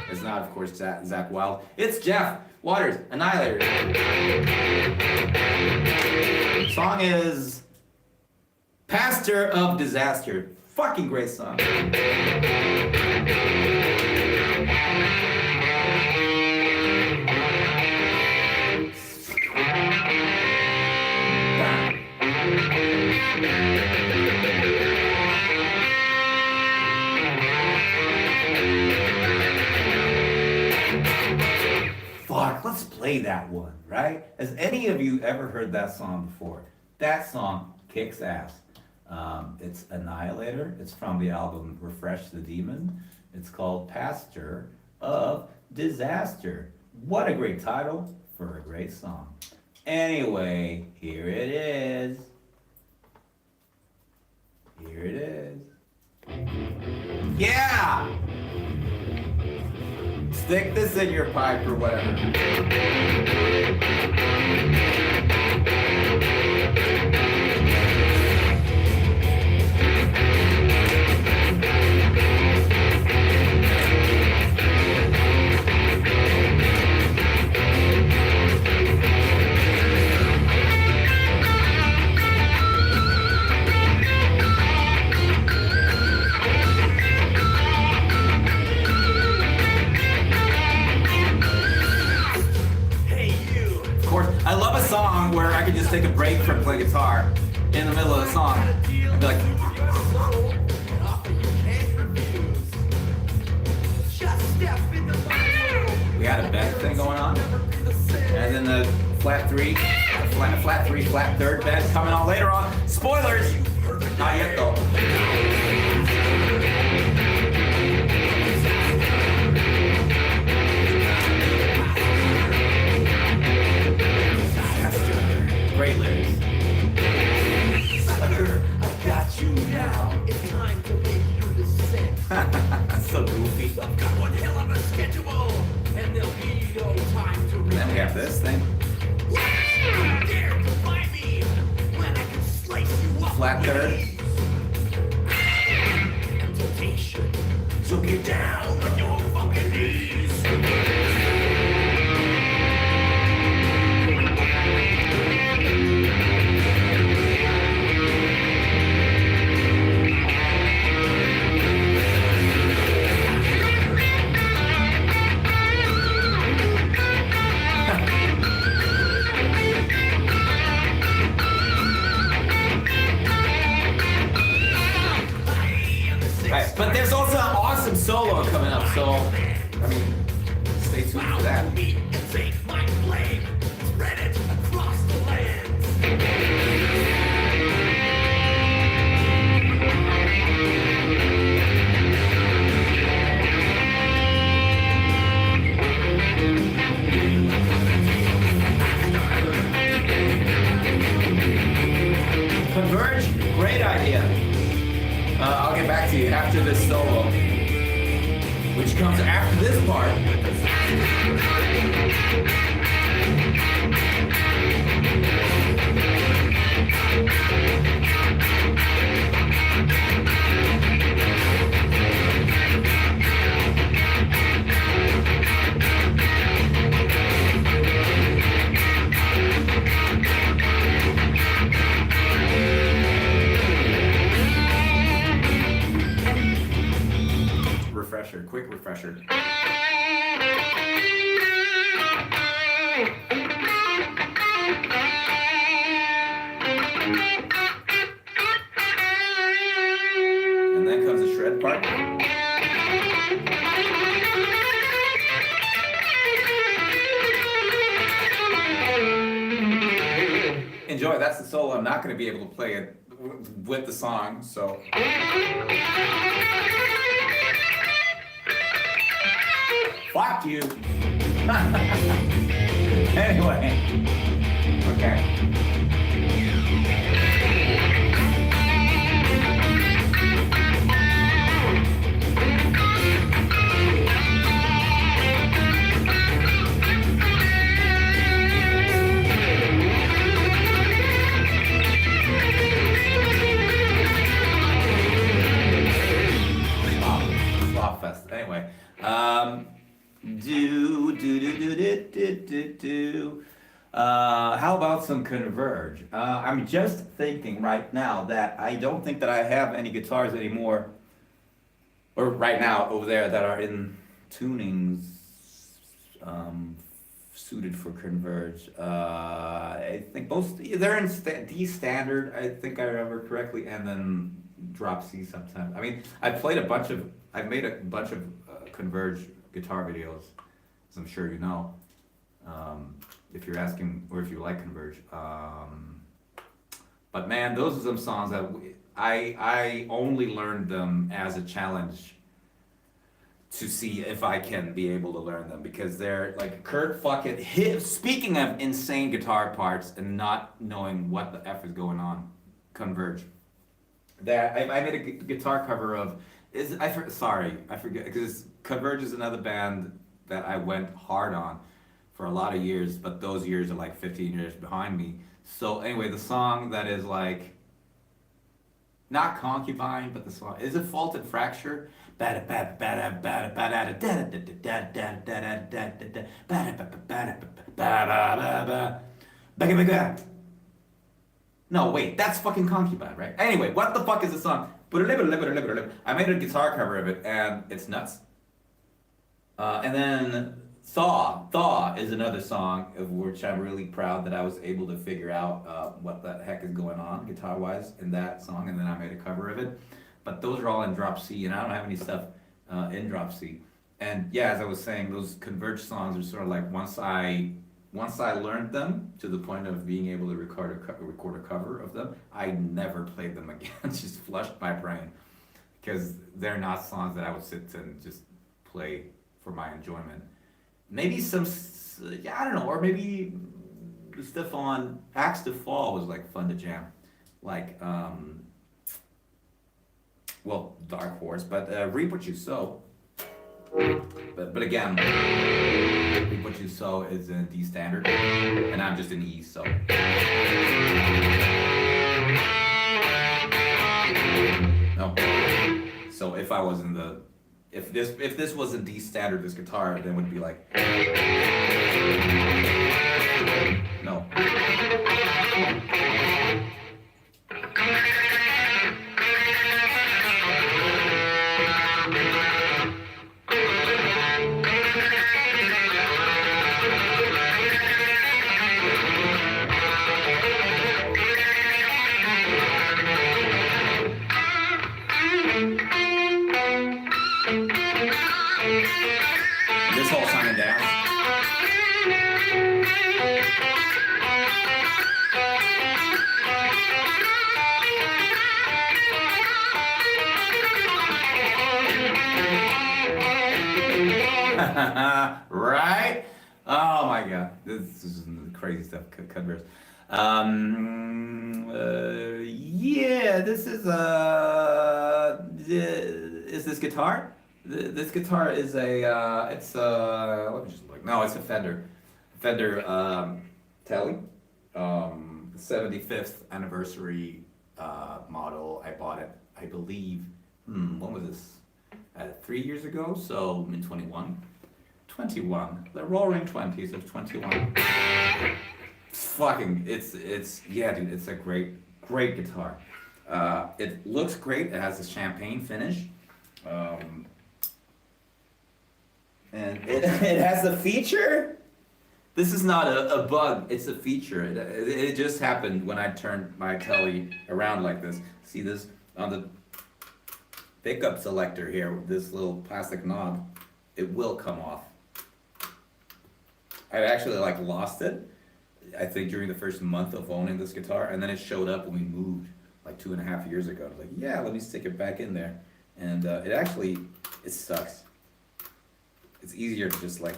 It's not, of course, Zach Wilde, it's Jeff Waters, Annihilator. The song is Pastor of Disaster, fucking great song. Let's play that one, right? Has any of you ever heard that song before? That song kicks ass. It's Annihilator. It's from the album Refresh the Demon. It's called Pastor of Disaster. What a great title for a great song. Anyway, here it is. Here it is. Yeah! Stick this in your pipe or whatever. I love a song where I can just take a break from playing guitar in the middle of the song and be like, we had a bend thing going on, and then the flat three, flat third bend coming on later on. Spoilers, not yet though. Great lyrics. Sucker, I've got you now. It's time to make your descent. That's so goofy. I've got one hell of a schedule, and there'll be no time to And then we have this thing. Dare to find me when I can slice you up. Flat third. And temptation. So get down on your fucking knees. Right, but there's also an awesome solo coming up, so I mean, stay tuned for that. Meet and take my flame. Spread it across the land. Converge, great idea. I'll get back to you after this solo, which comes after this part. Refresher, quick refresher. And then comes the shred part. Enjoy, that's the solo. I'm not going to be able to play it with the song, so. Fuck you. Anyway. Okay. Slop fest. Anyway. How about some Converge? I'm just thinking right now that I don't think that I have any guitars anymore, or right now over there, that are in tunings suited for Converge. I think both, they're in D standard, I think I remember correctly, and then drop C sometimes. I mean, I've made a bunch of Converge guitar videos, as I'm sure you know, if you're asking, or if you like Converge. But man, those are some songs that I only learned them as a challenge to see if I can be able to learn them, because they're like Kurt fucking speaking of insane guitar parts and not knowing what the F is going on, Converge. That I made a guitar cover of, I forget, because Converge is another band that I went hard on for a lot of years, but those years are like 15 years behind me. So anyway, the song that is like, not Concubine, but the song, is it Fault and Fracture? No, wait, that's fucking Concubine, right? Anyway, what the fuck is the song? I made a guitar cover of it, and it's nuts. And then Thaw is another song of which I'm really proud that I was able to figure out what the heck is going on guitar-wise in that song, and then I made a cover of it. But those are all in drop C, and I don't have any stuff in drop C. And yeah, as I was saying, those Converge songs are sort of like once I learned them to the point of being able to record a cover of them, I never played them again. It's just flushed my brain, because they're not songs that I would sit and just play for my enjoyment. Maybe some, I don't know, or maybe stuff on Axe to Fall was like fun to jam, like well, Dark Horse, but Reap What You Sow. But again, Reap What You Sow is in D standard, and I'm just in E, so. No. So if I was in the, if this was in D standard, this guitar, then it would be like. No. This whole song and dance. Right? Oh my god, this is crazy stuff. Covers. Yeah, this is this guitar? This guitar is a it's a, let me just look. No, it's a Fender Tele, 75th anniversary model. I bought it, I believe. When was this? 3 years ago, so in 21, the roaring 20s of 21. It's yeah, dude, it's a great guitar. It looks great. It has a champagne finish, and it has a feature. This is not a bug. It's a feature. It just happened when I turned my telly around like this. See this on the pickup selector here, this little plastic knob, it will come off. I actually like lost it, I think during the first month of owning this guitar, and then it showed up when we moved like 2.5 years ago. I was like, yeah, let me stick it back in there. And it sucks. It's easier to just like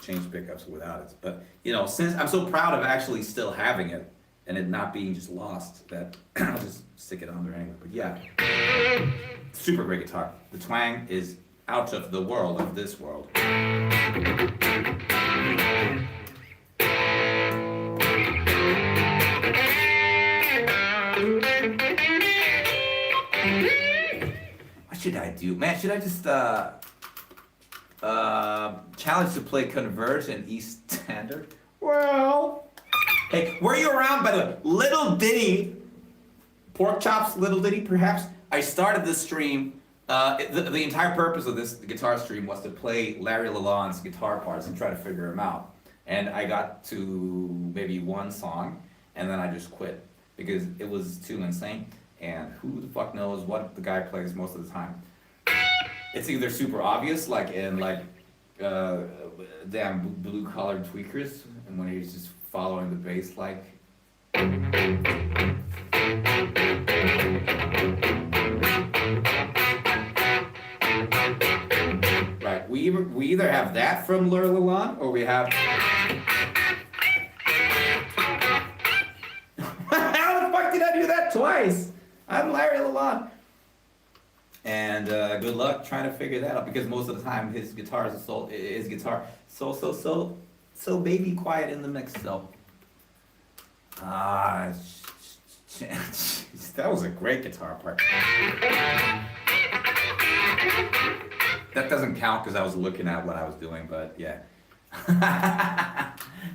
change pickups without it. But you know, since I'm so proud of actually still having it and it not being just lost, that I'll just stick it on there anyway. But yeah. Super great guitar. The twang is out of the world, of this world. What should I do? Man, should I just challenge to play Convert and E standard? Well, hey, were you around by the Little Ditty, Pork Chops Little Ditty perhaps? I started this stream, the entire purpose of this guitar stream was to play Larry Lalonde's guitar parts and try to figure them out. And I got to maybe one song, and then I just quit because it was too insane. And who the fuck knows what the guy plays most of the time. It's either super obvious, like in damn blue-collared tweakers, and when he's just following the bass like. Right, we either have that from Larry Lalonde, or we have. How the fuck did I do that twice? I'm Larry Lalonde. And good luck trying to figure that out, because most of the time his guitar is so baby quiet in the mix. So that was a great guitar part. That doesn't count because I was looking at what I was doing, but yeah.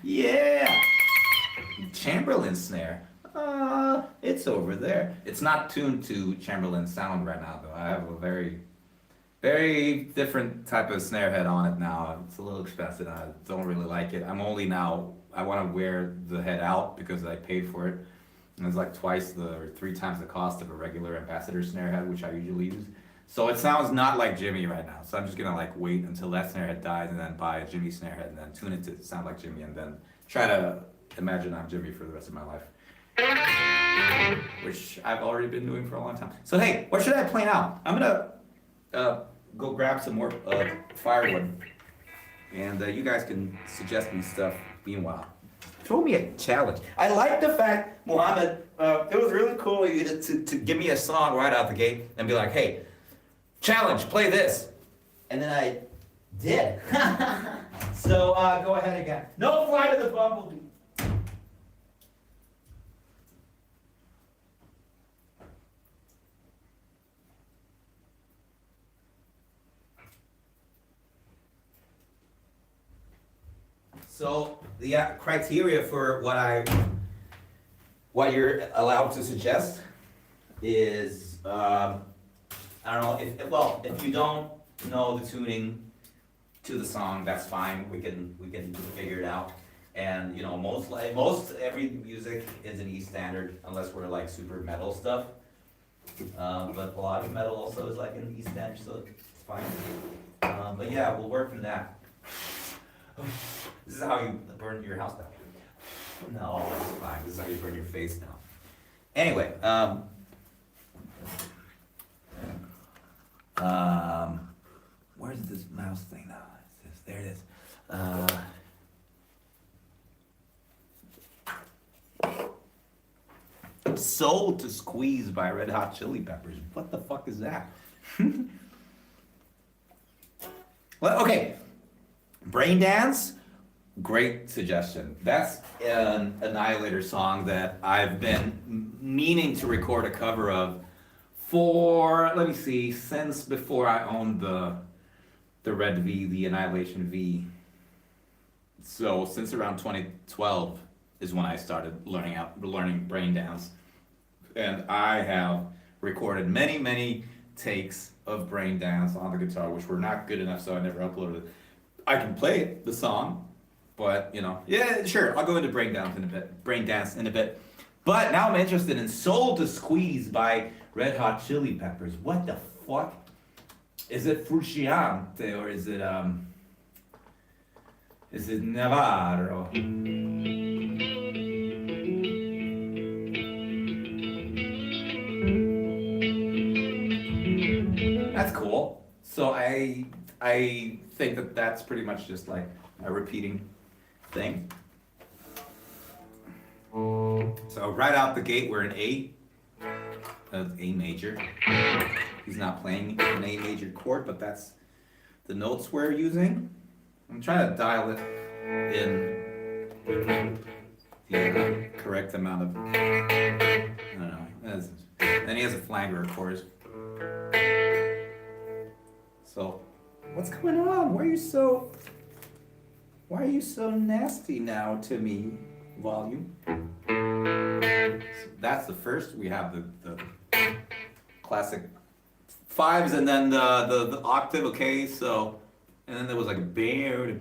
Yeah. Chamberlain snare. It's over there. It's not tuned to Chamberlain sound right now, though. I have a very, very different type of snare head on it now. It's a little expensive. I don't really like it. I want to wear the head out because I paid for it. And it's like 3 times the cost of a regular Ambassador snare head, which I usually use. So it sounds not like Jimmy right now. So I'm just gonna like wait until that snare head dies and then buy a Jimmy snare head and then tune it to sound like Jimmy and then try to imagine I'm Jimmy for the rest of my life. Which I've already been doing for a long time. So hey, what should I play now? I'm gonna go grab some more firewood, and you guys can suggest me stuff meanwhile. throw me a challenge. I like the fact, Mohammed, it was really cool of you to give me a song right out the gate and be like, hey, challenge, play this. And then I did. So go ahead again. No Flight of the Bumblebee. So the criteria for what you're allowed to suggest is I don't know if you don't know the tuning to the song, that's fine. We can figure it out. And you know most every music is an E standard unless we're like super metal stuff. But a lot of metal also is like an E standard, so it's fine. But yeah, we'll work from that. This is how you burn your house down. No, it's fine. This is how you burn your face down. Anyway, where's this mouse thing now? There it is. Soul to Squeeze by Red Hot Chili Peppers. What the fuck is that? Well, okay. Brain Dance, great suggestion. That's an Annihilator song that I've been meaning to record a cover of for, let me see, since before I owned the Red V, the Annihilation V. So since around 2012 is when I started learning Brain Dance. And I have recorded many takes of Brain Dance on the guitar, which were not good enough, so I never uploaded it. I can play the song, but you know, yeah, sure, I'll go into Brain Dance in a bit. But now I'm interested in Soul to Squeeze by Red Hot Chili Peppers. What the fuck? Is it Frusciante or is it Navarro? That's cool. So I think that that's pretty much just like a repeating thing. So right out the gate, we're in A major. He's not playing an A major chord, but that's the notes we're using. I'm trying to dial it in the correct amount of, I don't know. Then he has a flanger, of course. So, what's going on? Why are you so nasty now to me, volume? So that's the first. We have the classic fives and then the octave, okay, so, and then there was like a bear,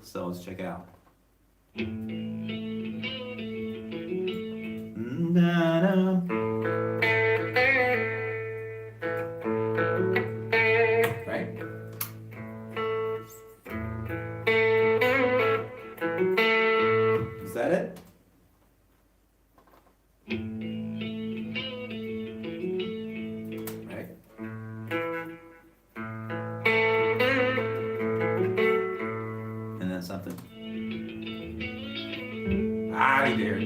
so let's check it out. Right? Is that it? Right? And then something. Ah, you dare.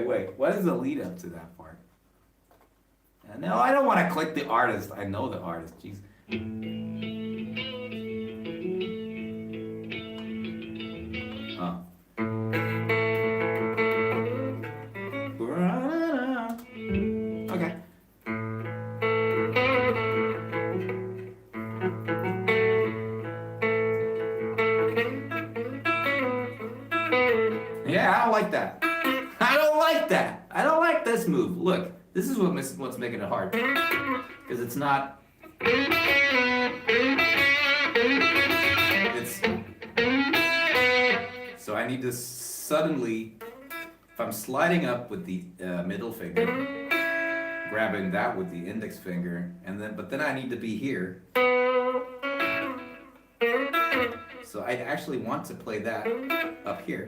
Wait. What is the lead up to that part? No, I don't want to click the artist. I know the artist. Jeez. Oh. Okay. Yeah, I don't like that. I don't like this move. Look, this is what's making it hard. Because it's not... So I need to suddenly... If I'm sliding up with the middle finger... grabbing that with the index finger, and but then I need to be here. So I actually want to play that up here.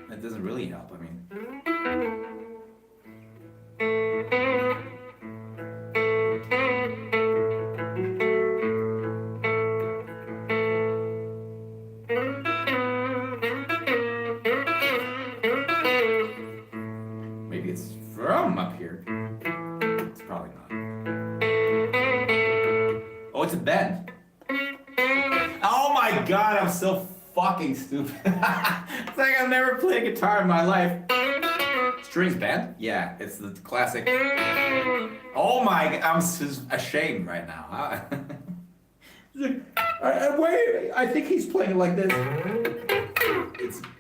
That doesn't really help, I mean. Maybe it's from up here. It's probably not. Oh, it's a bend. Oh my god, I'm so fucking stupid. It's like I've never played guitar in my life. Strings bend? Yeah, it's the classic. Oh my, I'm just ashamed right now. Wait, I think he's playing it like this.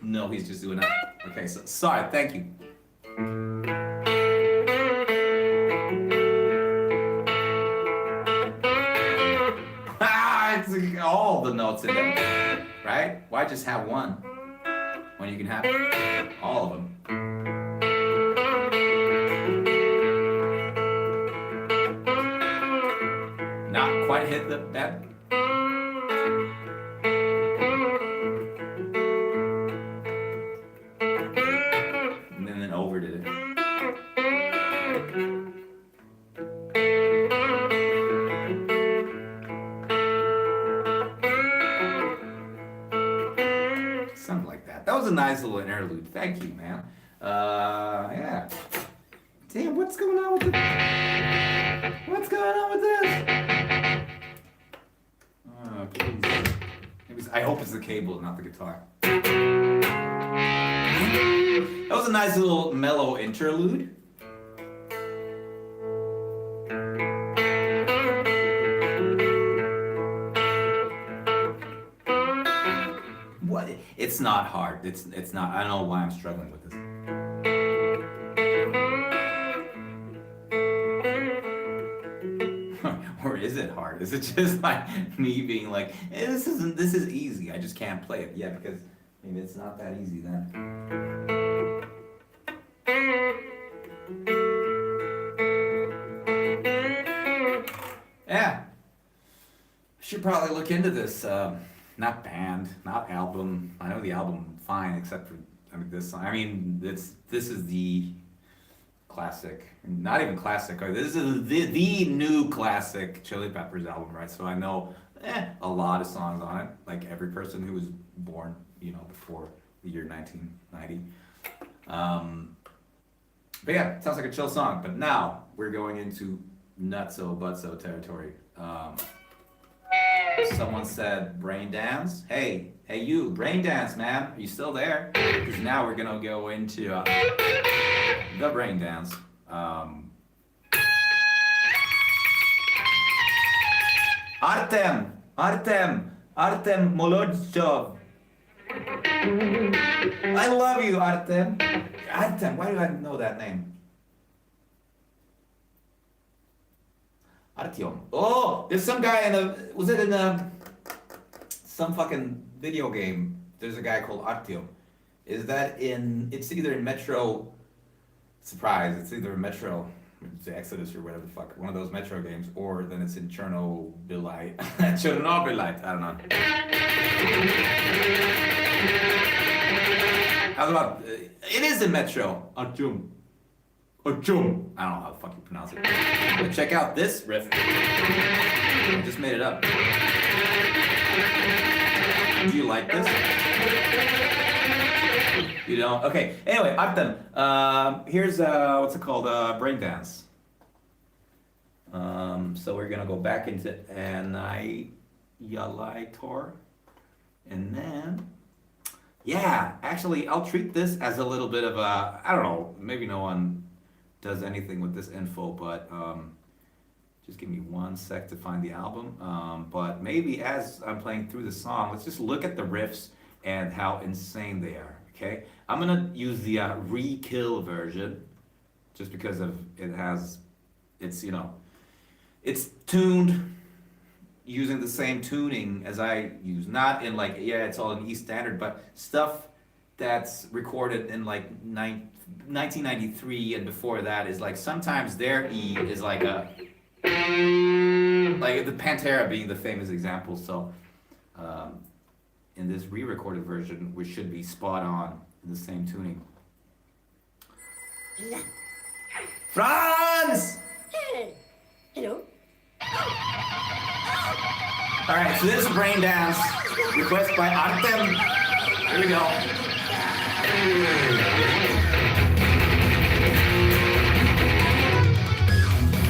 No, he's just doing that. Okay, so sorry, thank you. It's all the notes in there, right? Why just have one when you can have all of them? Not quite hit that. And then overdid it. Something like that. That was a nice little interlude. Thank you, man. Yeah. Damn, what's going on with this? What's going on with this? Oh, please. Maybe I hope it's the cable, not the guitar. That was a nice little mellow interlude. What? It's not hard. It's not. I don't know why I'm struggling with this. Or is it hard? Is it just like me being like, hey, this is easy. I just can't play it. Yeah, because maybe it's not that easy then. Yeah. Should probably look into this. Not band, not album. I know the album fine, except for this song. I mean, this is the classic, not even classic. This is the new classic Chili Peppers album, right? So I know a lot of songs on it, like every person who was born, before the year 1990. But yeah, it sounds like a chill song. But now we're going into nutso butso territory. Someone said brain dance. Hey you, brain dance, man. Are you still there? Because now we're gonna go into the brain dance. Artem Molodchov. I love you, Artem. Artem, why do I know that name? Artyom. Oh, there's some guy was it in some fucking video game? There's a guy called Artyom. Is that it's either in Metro, surprise, it's either in Metro, it's Exodus or whatever the fuck, one of those Metro games, or then it's in Chernobylite. Chernobylite, I don't know. How about, it is in Metro, Artyom. Artyom. I don't know how the fuck you pronounce it. But check out this riff. I just made it up. Do you like this? You don't? Okay. Anyway, Artem. Here's what's it called? Brain dance. So we're gonna go back into Annihilator, and then actually I'll treat this as a little bit of a, I don't know, maybe no one does anything with this info, but just give me 1 sec to find the album. But maybe as I'm playing through the song, let's just look at the riffs and how insane they are, okay? I'm gonna use the re-kill version, just because of it's tuned using the same tuning as I use. Not in it's all in E standard, but stuff that's recorded in 1993 and before that is like sometimes their E is like a like the Pantera being the famous example. So in this re-recorded version, we should be spot on in the same tuning. Franz! Hello. All right, so this is Brain Dance, request by Artem. Here we go.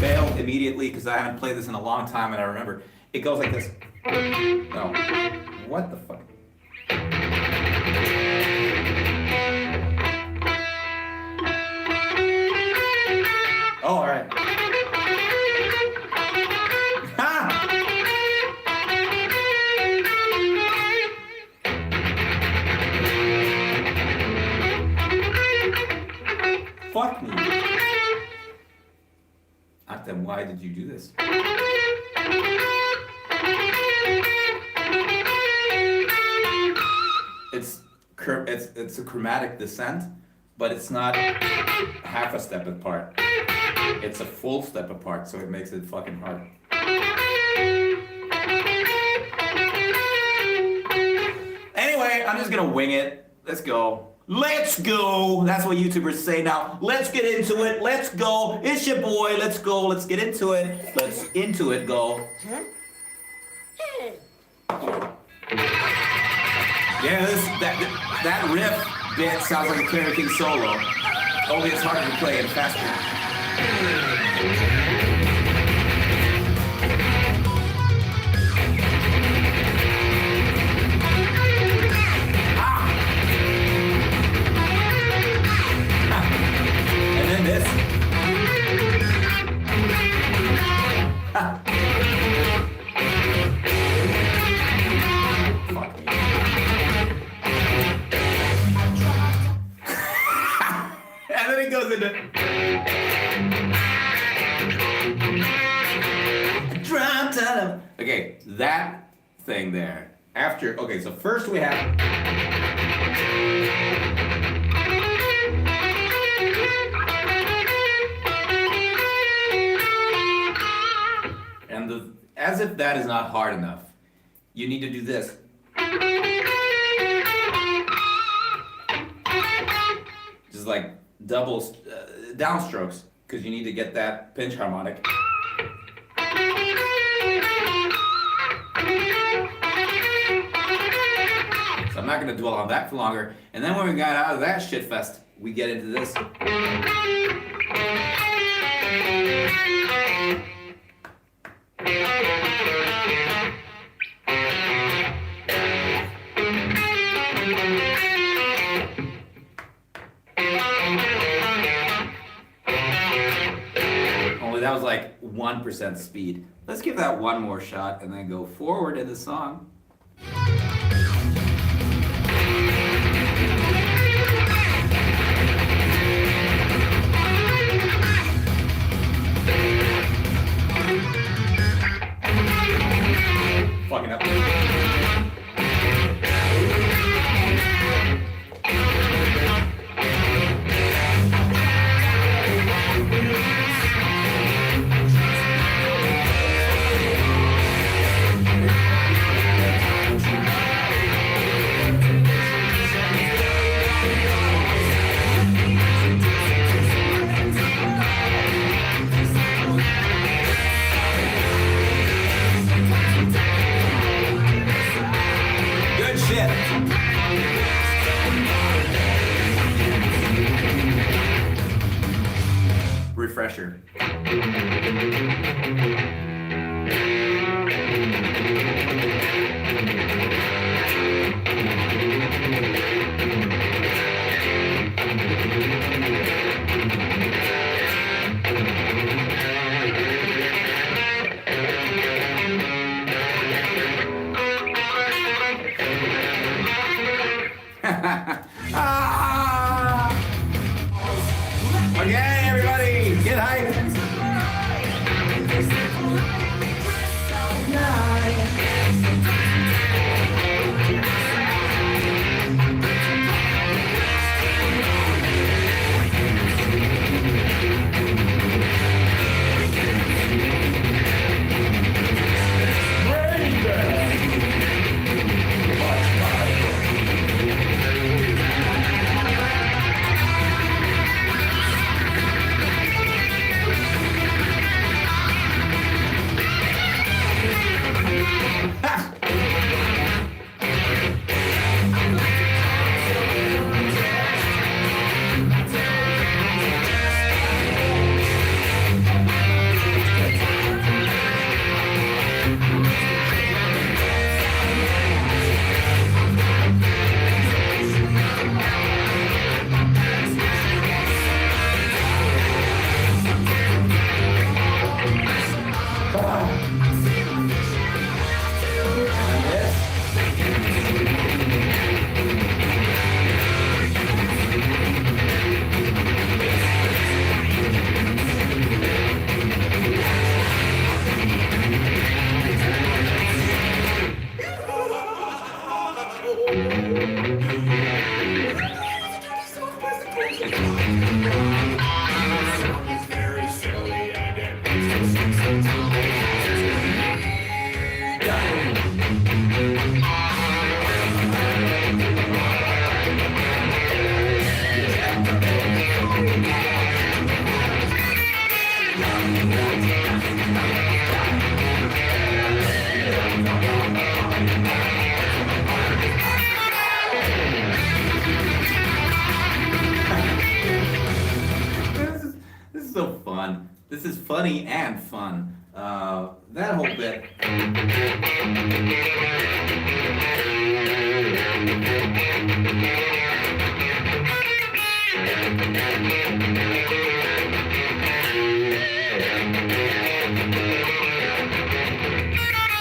Fail immediately because I haven't played this in a long time and I remember. It goes like this. No. What the fuck? Oh, all right. Ha! Fuck me. Then why did you do this? It's a chromatic descent, but it's not half a step apart. It's a full step apart, so it makes it fucking hard. Anyway, I'm just gonna wing it. Let's go. Let's go! That's what YouTubers say now. Let's get into it. Let's go. It's your boy. Let's go. Let's get into it. Let's into it go. Yeah, that riff bit sounds like a Carrie King solo. Only it's harder to play and faster. This. Fuck me. And then it goes into drum time. Okay, that thing there. After, okay, so first we have as if that is not hard enough, you need to do this. Just like double downstrokes, because you need to get that pinch harmonic. So I'm not going to dwell on that for longer. And then when we got out of that shit fest, we get into this. That was like 1% speed. Let's give that one more shot and then go forward in the song. Fucking up. Refresher. Okay, everybody, get hyped. This is so fun. This is funny and fun. That whole bit. And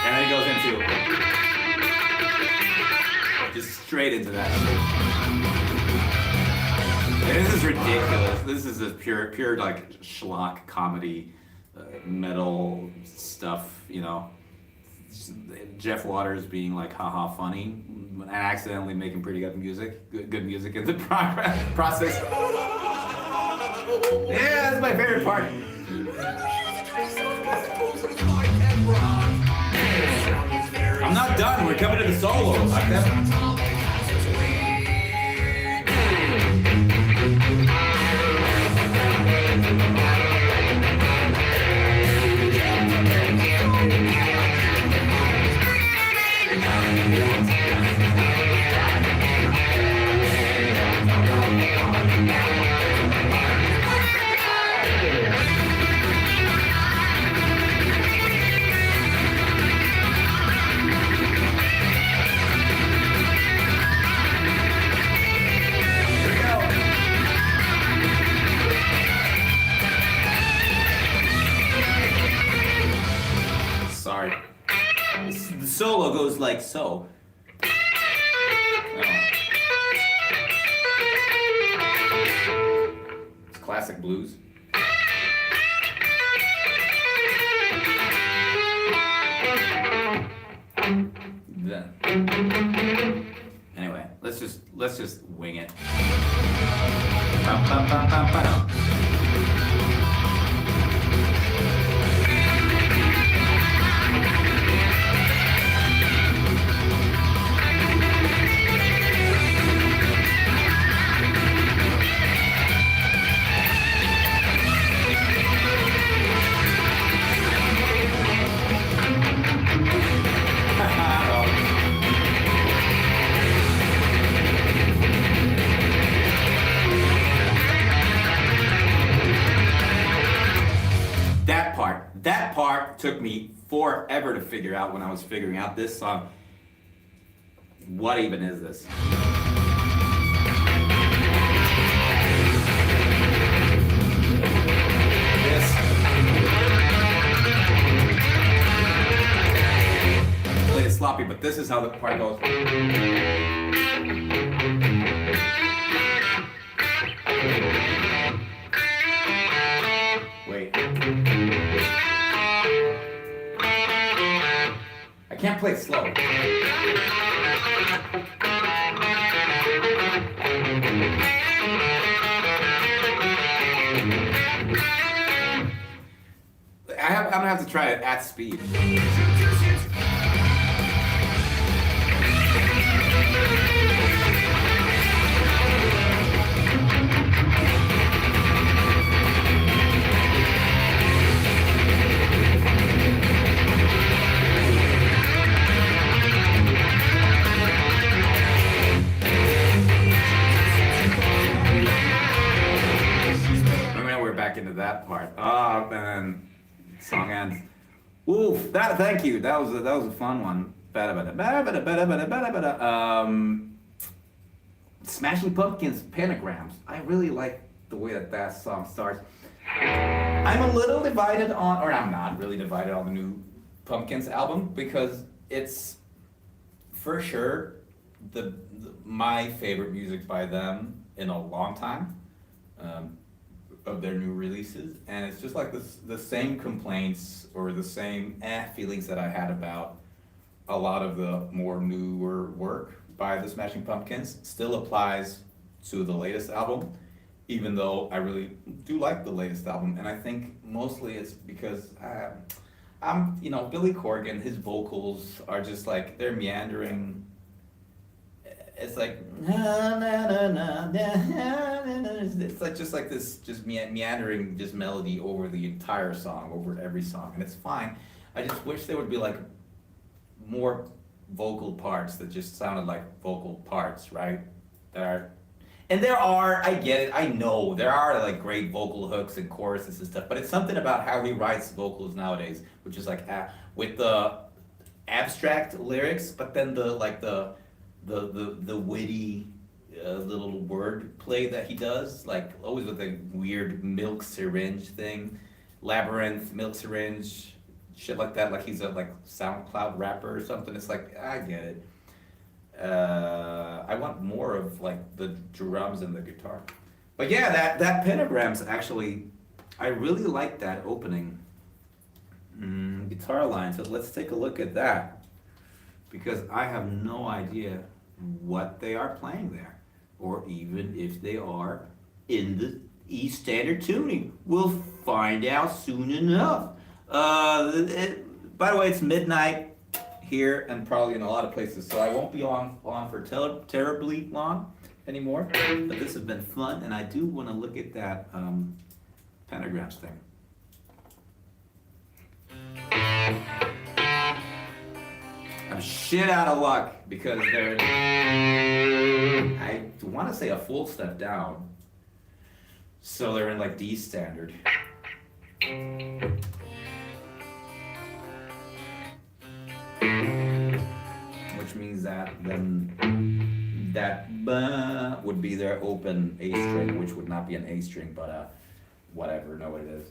then it goes into just straight into that. This is ridiculous. This is a pure like schlock comedy, metal stuff. You know, Jeff Waters being like haha funny and accidentally making pretty good music in the process. Yeah, that's my favorite part. I'm not done. We're coming to the solo. Sorry. The solo goes like so. Oh. It's classic blues. Then. Anyway, let's just wing it. Ba-ba-ba-ba-ba-dum. That part took me forever to figure out when I was figuring out this song. What even is this? Played it sloppy, but this is how the part goes. Wait. I can't play it slow. I'm gonna have to try it at speed. Back into that part. Man, song ends. Oof, thank you. That was a fun one. Smashing Pumpkins, Pentagrams. I really like the way that song starts. I'm a little divided on, or I'm not really divided on the new Pumpkins album because it's for sure my favorite music by them in a long time. Of their new releases, and it's just like the same complaints or the same feelings that I had about a lot of the more newer work by the Smashing Pumpkins still applies to the latest album, even though I really do like the latest album, and I think mostly it's because Billy Corgan, his vocals are just like, they're meandering. It's like, na, na, na, na, na, na, na, na. It's like just like this, just meandering, just melody over the entire song, over every song, and it's fine. I just wish there would be like more vocal parts that just sounded like vocal parts, right? And there are, I get it, I know, there are like great vocal hooks and choruses and stuff, but it's something about how he writes vocals nowadays, which is like with the abstract lyrics, but then the witty little word play that he does, like always with a weird milk syringe thing, labyrinth, milk syringe, shit like that, like he's a like SoundCloud rapper or something. It's like, I get it. I want more of like the drums and the guitar. But yeah, that Pentagrams actually, I really like that opening guitar line. So let's take a look at that, because I have no idea what they are playing there, or even if they are in the E standard tuning. We'll find out soon enough. By the way, it's midnight here and probably in a lot of places, so I won't be on for terribly long anymore, but this has been fun, and I do want to look at that Pentagrams thing. I'm shit out of luck because they're, I want to say a full step down, so they're in like D standard. Which means that then that ba would be their open A string, which would not be an A string, but whatever, know what it is.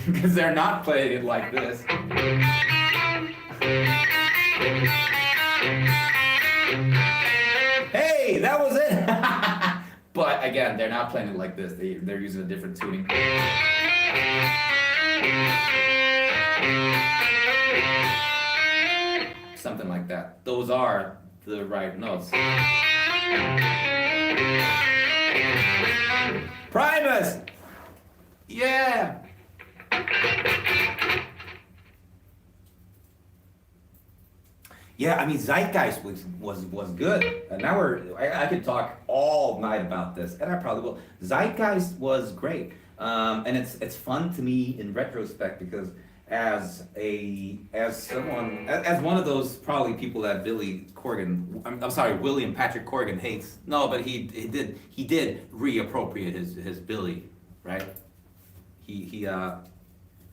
Because they're not playing it like this. Hey, that was it. But again, they're not playing it like this. They're using a different tuning. Something like that. Those are the right notes. Primus! Yeah! Yeah, I mean, Zeitgeist was good. And now I could talk all night about this, and I probably will. Zeitgeist was great. And it's fun to me in retrospect, because as one of those probably people that I'm sorry, William Patrick Corgan hates. No, but he did reappropriate his Billy, right? He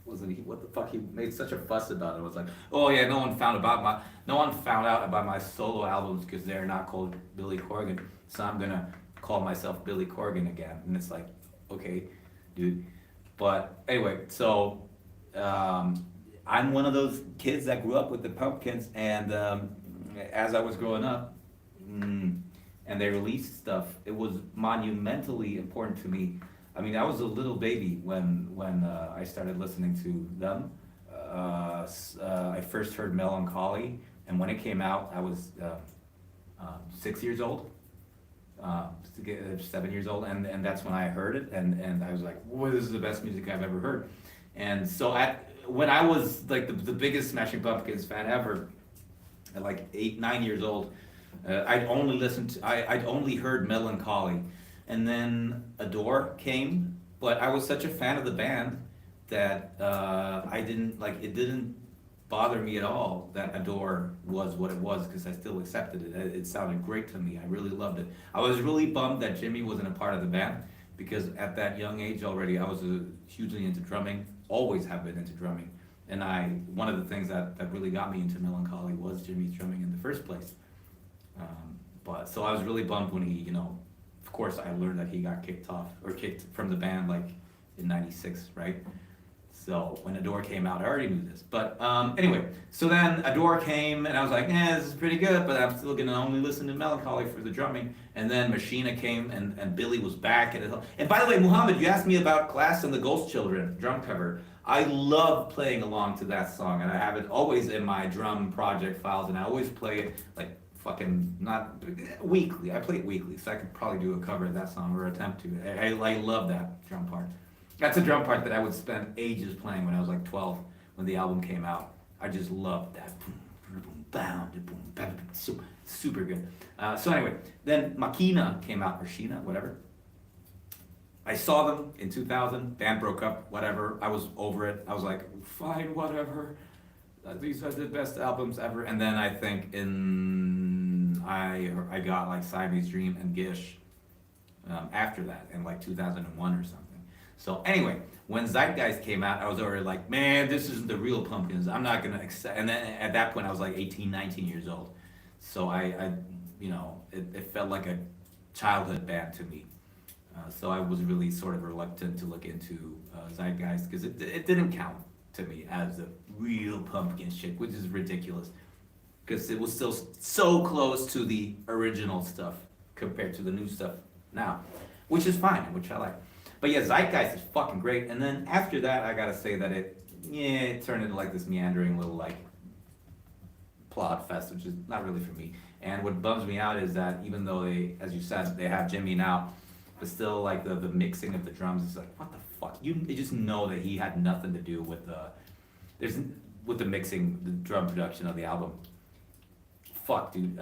wasn't he? What the fuck? He made such a fuss about it. It was like, oh yeah, no one found out about my solo albums because they're not called Billy Corgan. So I'm gonna call myself Billy Corgan again. And it's like, okay, dude. But anyway, so I'm one of those kids that grew up with the Pumpkins, and as I was growing up, and they released stuff, it was monumentally important to me. I mean, I was a little baby when I started listening to them. I first heard Melancholy, and when it came out, I was 6 years old, 7 years old, and that's when I heard it, and I was like, "Boy, this is the best music I've ever heard." And so when I was like the biggest Smashing Pumpkins fan ever, at like 8, 9 years old, I'd only heard Melancholy. And then Adore came, but I was such a fan of the band that it didn't bother me at all that Adore was what it was, because I still accepted it. It sounded great to me. I really loved it. I was really bummed that Jimmy wasn't a part of the band, because at that young age already I was hugely into drumming, always have been into drumming. And one of the things that really got me into Melancholy was Jimmy's drumming in the first place. So I was really bummed when he, of course, I learned that he got kicked from the band like in '96, right? So when Adore came out, I already knew this. But anyway, so then Adore came, and I was like, this is pretty good, but I'm still gonna only listen to Melancholy for the drumming. And then Machina came, and Billy was back. And by the way, Muhammad, you asked me about Glass and the Ghost Children drum cover. I love playing along to that song, and I have it always in my drum project files, and I always play it like fucking not weekly. I play it weekly, so I could probably do a cover of that song or attempt to. I love that drum part. That's a drum part that I would spend ages playing when I was like 12, when the album came out. I just loved that. Super good. So anyway, then Machina came out, or Sheena, whatever. I saw them in 2000, band broke up, whatever. I was over it. I was like, fine, whatever. These are the best albums ever. And then I think I got like Siamese Dream and Gish after that, in like 2001 or something. So anyway, when Zeitgeist came out, I was already like, man, this isn't the real Pumpkins. I'm not gonna accept. And then at that point, I was like 18, 19 years old. So I it felt like a childhood band to me. So I was really sort of reluctant to look into Zeitgeist, because it didn't count to me as the real Pumpkin shit, which is ridiculous, because it was still so close to the original stuff compared to the new stuff now, which is fine, which I like. But yeah, Zeitgeist is fucking great. And then after that, I gotta say that it turned into like this meandering little like plot fest, which is not really for me. And what bums me out is that even though they, as you said, they have Jimmy now, but still like the mixing of the drums is like, what the fuck? You just know that he had nothing to do with the mixing, the drum production of the album. Fuck, dude.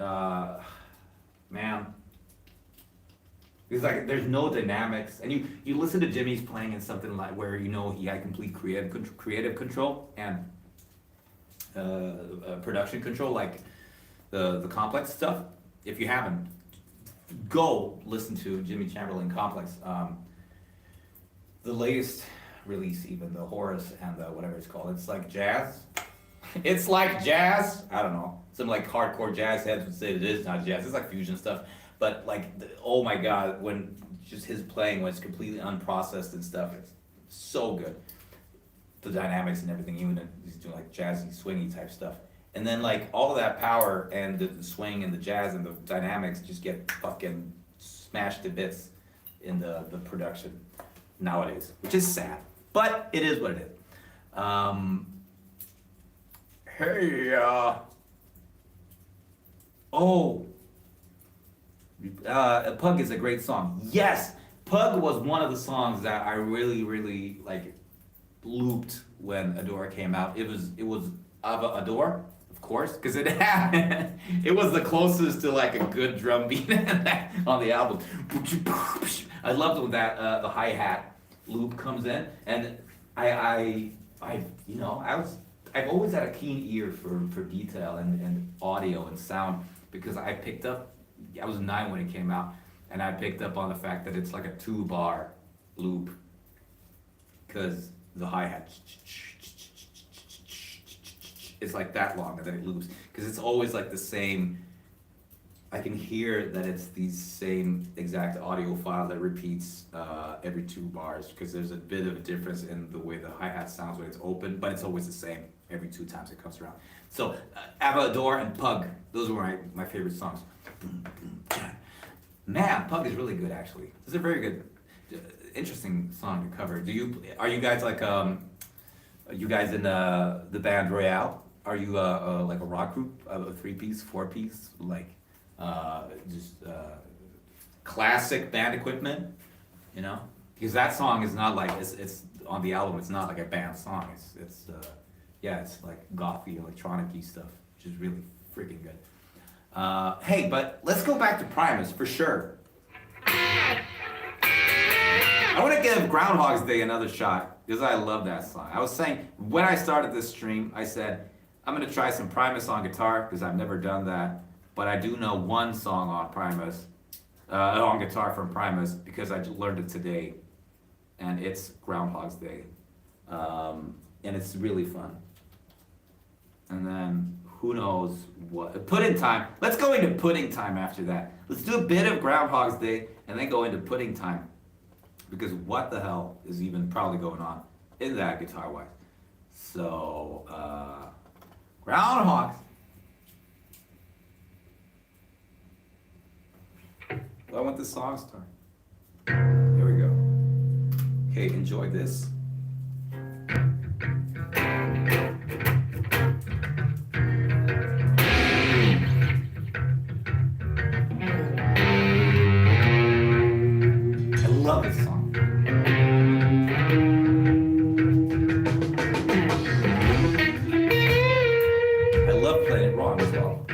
Man. It's like there's no dynamics, and you listen to Jimmy's playing in something like where you know he had complete creative control and production control, like the Complex stuff. If you haven't, go listen to Jimmy Chamberlain Complex. The latest release, even the Horus and the whatever it's called, it's like jazz. It's like jazz. I don't know. Some like hardcore jazz heads would say it is not jazz. It's like fusion stuff. But like, oh my god, when just his playing was completely unprocessed and stuff, it's so good. The dynamics and everything, even he's doing like jazzy, swingy type stuff. And then like all of that power and the swing and the jazz and the dynamics just get fucking smashed to bits in the production nowadays, which is sad. But it is what it is. Pug is a great song. Yes, Pug was one of the songs that I really, really like looped when Adore came out. It was Ava Adore, of course, because it was the closest to like a good drum beat on the album. I loved when that the hi-hat loop comes in, and I've always had a keen ear for detail and audio and sound, because I was 9 when it came out, and I picked up on the fact that it's like a 2-bar loop, because the hi-hat, it's like that long, and then it loops, because it's always like the same. I can hear that it's the same exact audio file that repeats every 2 bars, because there's a bit of a difference in the way the hi-hat sounds when it's open, but it's always the same every 2 times it comes around. So Ava Adore and Pug, those were my favorite songs. Man, Pug is really good, actually. It's a very good, interesting song to cover. Are you guys like you guys in the band Royale? Are you like a rock group, a 3-piece, 4-piece, like just classic band equipment? You know, because that song is not like it's on the album. It's not like a band song. It's like gothy, electronic-y stuff, which is really freaking good. Hey, but let's go back to Primus for sure. I want to give Groundhog's Day another shot, because I love that song. I was saying, when I started this stream, I said, I'm going to try some Primus on guitar, because I've never done that. But I do know one song on Primus, on guitar from Primus, because I learned it today. And it's Groundhog's Day. And it's really fun. And then, who knows what, Pudding Time. Let's go into Pudding Time after that. Let's do a bit of Groundhog's Day and then go into Pudding Time, because what the hell is even probably going on in that guitar wise. So, Groundhogs. Well, I want this song to start. Here we go. Okay, enjoy this. I love this song. I love playing it wrong as well.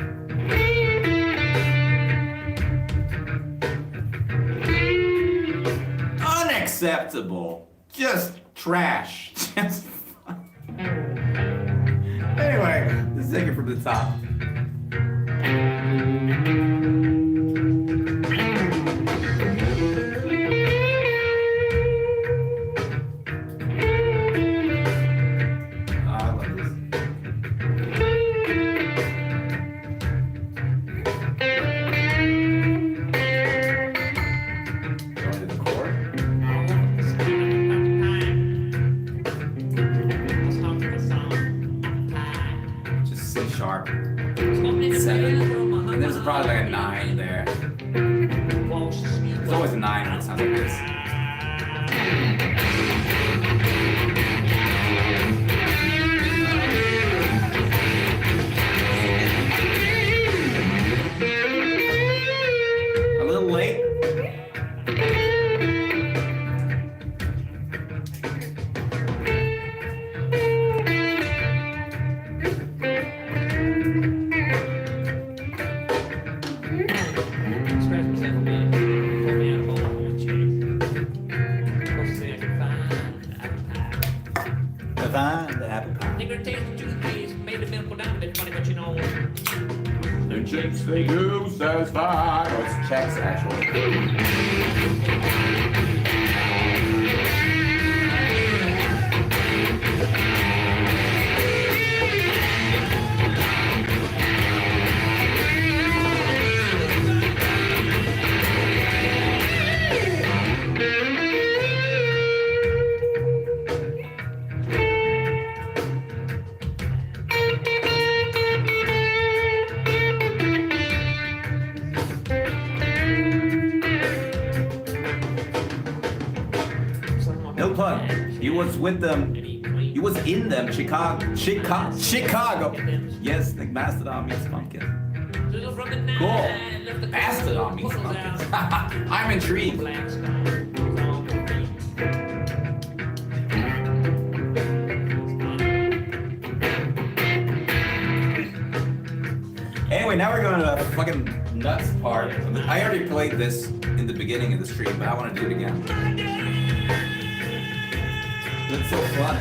Unacceptable. Just trash. Just anyway, let's take it from the top. I love this. Going to the chord. Just C sharp. 7. And there's probably like a 9 there. There's always a 9 when it sounds like this. A little late. Find the apple pie. The chicks they do satisfy. Oh, it's checks actually. No pun. He was with them. He was in them. Chicago. Yes, like Mastodon meets Pumpkin. Cool. Mastodon meets Pumpkin. I'm intrigued. Anyway, now we're going to the fucking nuts part. I already played this in the beginning of the stream, but I want to do it again. It's so fun.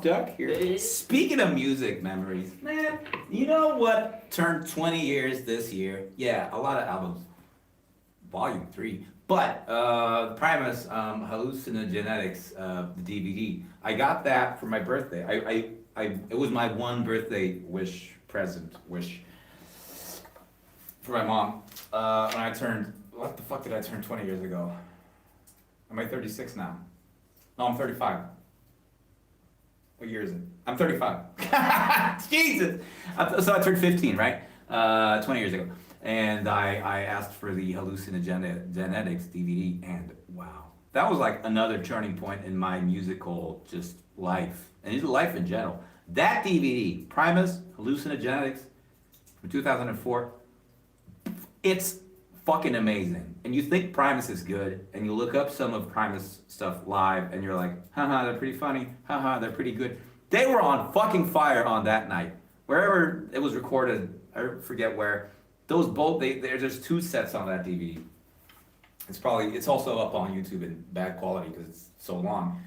Duck here. Speaking of music memories, man, you know what turned 20 years this year? Yeah, a lot of albums. Volume 3. But Primus, Hallucinogenetics, the DVD. I got that for my birthday. It was my one birthday wish for my mom. When I turned, what the fuck did I turn 20 years ago? Am I 36 now? No, I'm 35. What year is it? I'm 35. Jesus! So I turned 15, right? 20 years ago. And I asked for the Hallucinogenetics DVD, and wow. That was like another turning point in my musical just life, and just life in general. That DVD, Primus, Hallucinogenetics, from 2004, it's fucking amazing. And you think Primus is good, and you look up some of Primus stuff live, and you're like, haha, they're pretty funny, haha, they're pretty good. They were on fucking fire on that night. Wherever it was recorded, I forget where, those both, there's 2 sets on that DVD. It's also up on YouTube in bad quality because it's so long.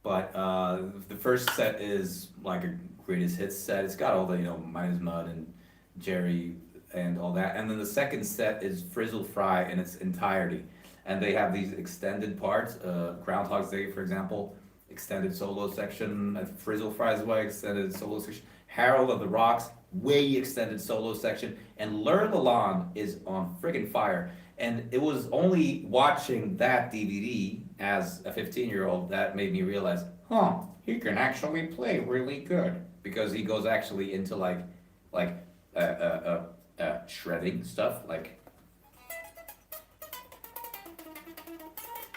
But the first set is like a greatest hits set. It's got all the, Mine is Mud and Jerry and all that. And then the second set is Frizzle Fry in its entirety. And they have these extended parts. Groundhog's Day, for example, extended solo section. Frizzle Fry's way, extended solo section. Harold of the Rocks, way extended solo section. And Lure Lalonde is on friggin' fire. And it was only watching that DVD as a 15-year-old that made me realize, he can actually play really good. Because he goes actually into like shredding stuff, like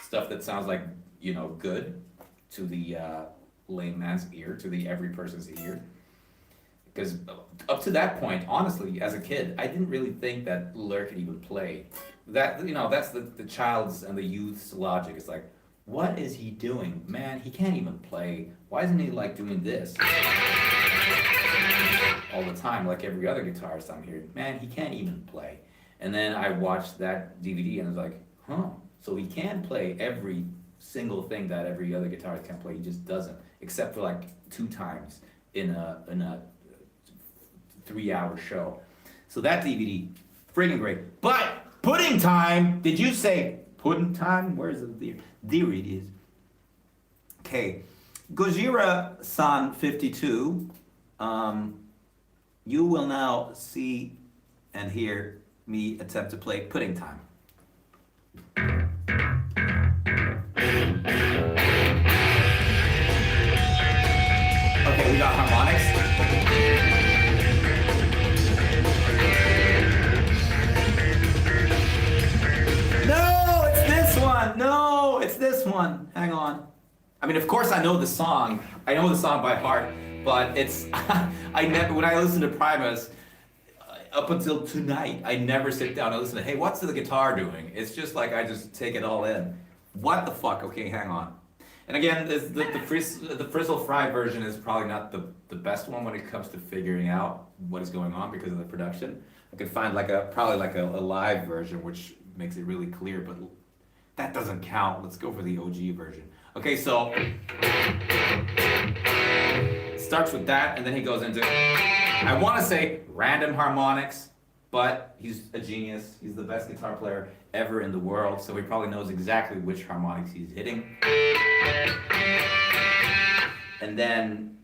stuff that sounds like, good to the layman's ear, to the every person's ear. Because up to that point, honestly, as a kid, I didn't really think that Lure could even play. That, that's the child's and the youth's logic. It's like, what is he doing? Man, he can't even play. Why isn't he like doing this all the time, like every other guitarist I'm hearing? Man, he can't even play. And then I watched that DVD and I was like, so he can play every single thing that every other guitarist can play. He just doesn't, except for like 2 times in a 3-hour show. So that DVD, friggin' great. But Pudding Time, did you say Pudding Time? Where's the there it is. Okay, Gojira-san 52. You will now see and hear me attempt to play Pudding Time. Okay, we got harmonics. No, it's this one. No, it's this one. Hang on. I mean, of course I know the song. I know the song by heart, but it's when I listen to Primus, up until tonight, I never sit down and listen to, hey, what's the guitar doing? It's just like I just take it all in. What the fuck? Okay, hang on. And again, the Frizzle Fry version is probably not the best one when it comes to figuring out what is going on because of the production. I could find probably a live version which makes it really clear, but that doesn't count. Let's go for the OG version. Okay, so it starts with that, and then he goes into, I want to say random harmonics, but he's a genius. He's the best guitar player ever in the world, so he probably knows exactly which harmonics he's hitting. And then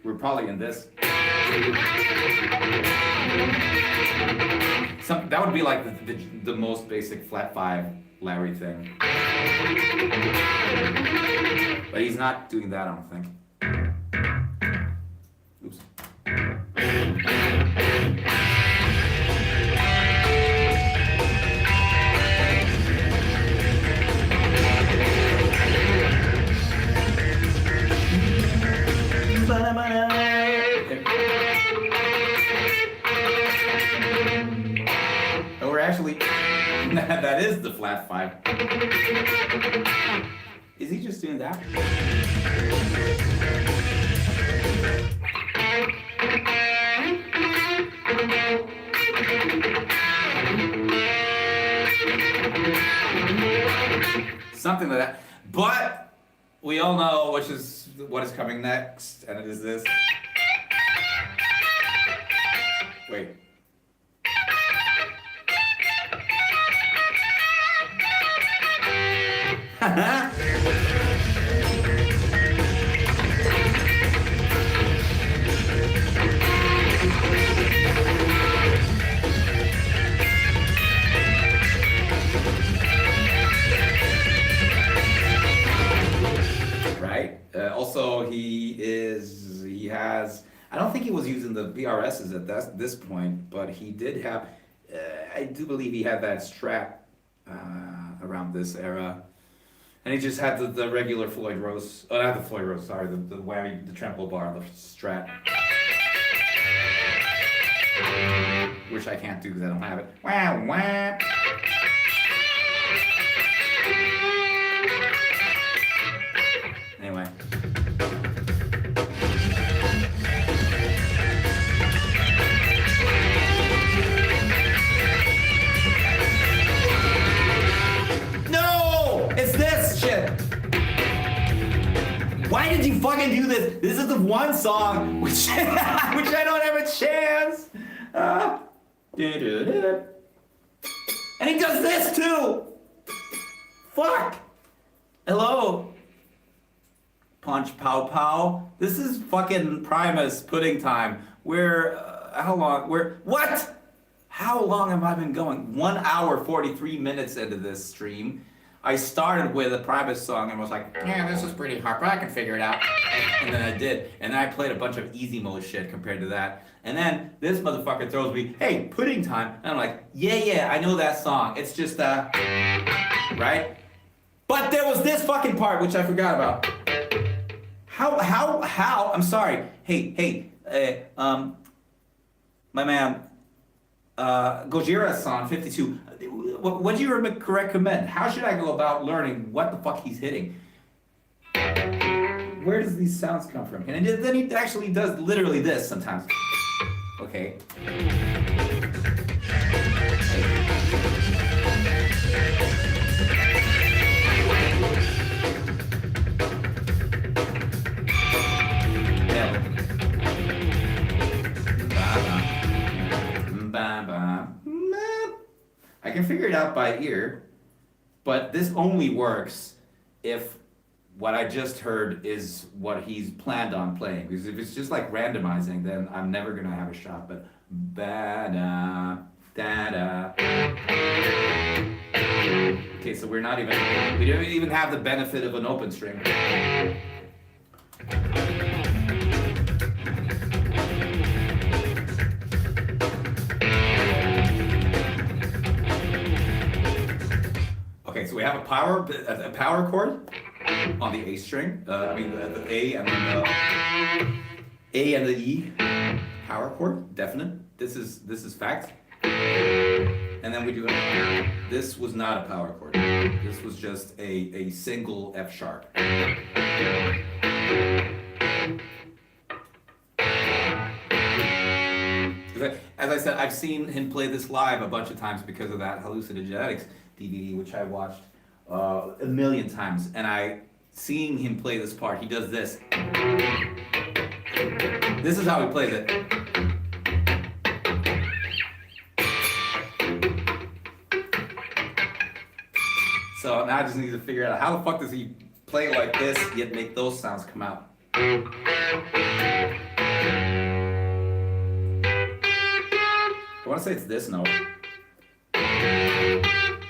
we're probably in this. That would be like the most basic flat 5 Larry thing. But he's not doing that, I don't think. Oops. Oh, we're actually, that is the flat 5. Is he just doing that? something like that. But we all know what is coming next, and it is this. Wait. Right? Also, he has, I don't think he was using the PRSs at this point, but he did have, I do believe he had that strap around this era. And he just had the regular Floyd Rose, oh, not the Floyd Rose, sorry, the whammy, the tremolo bar, the Strat. Which I can't do because I don't have it. Wow, wow. Anyway. No! It's this shit! Why did you fucking do this? This is the one song which I don't have a chance. And he does this too! Fuck! Hello? Punch Pow Pow. This is fucking Primus pudding time. How long? What? How long have I been going? 1 hour, 43 minutes into this stream. I started with a Primus song and was like, yeah, this is pretty hard, but I can figure it out. And then I did. And then I played a bunch of easy mode shit compared to that. And then this motherfucker throws me, hey, pudding time. And I'm like, yeah, I know that song. It's just, right? But there was this fucking part, which I forgot about. How, I'm sorry. Hey, my man, Gojira's song, 52. What do you recommend? How should I go about learning what the fuck he's hitting? Where does these sounds come from? And then he actually does literally this sometimes. Okay. I can figure it out by ear, but this only works if what I just heard is what he's planned on playing. Because if it's just like randomizing, then I'm never gonna have a shot. But ba-da, da-da. Okay, so we don't even have the benefit of an open string. Okay, so we have a power chord on the A string. The A and the E power chord, definite. This is fact. And then we do it. This was not a power chord. This was just a single F sharp. As I said, I've seen him play this live a bunch of times because of that Hallucinogenetics DVD, which I watched a million times. And seeing him play this part, he does this. This is how he plays it. So now I just need to figure out how the fuck does he play like this, yet make those sounds come out. I want to say it's this note.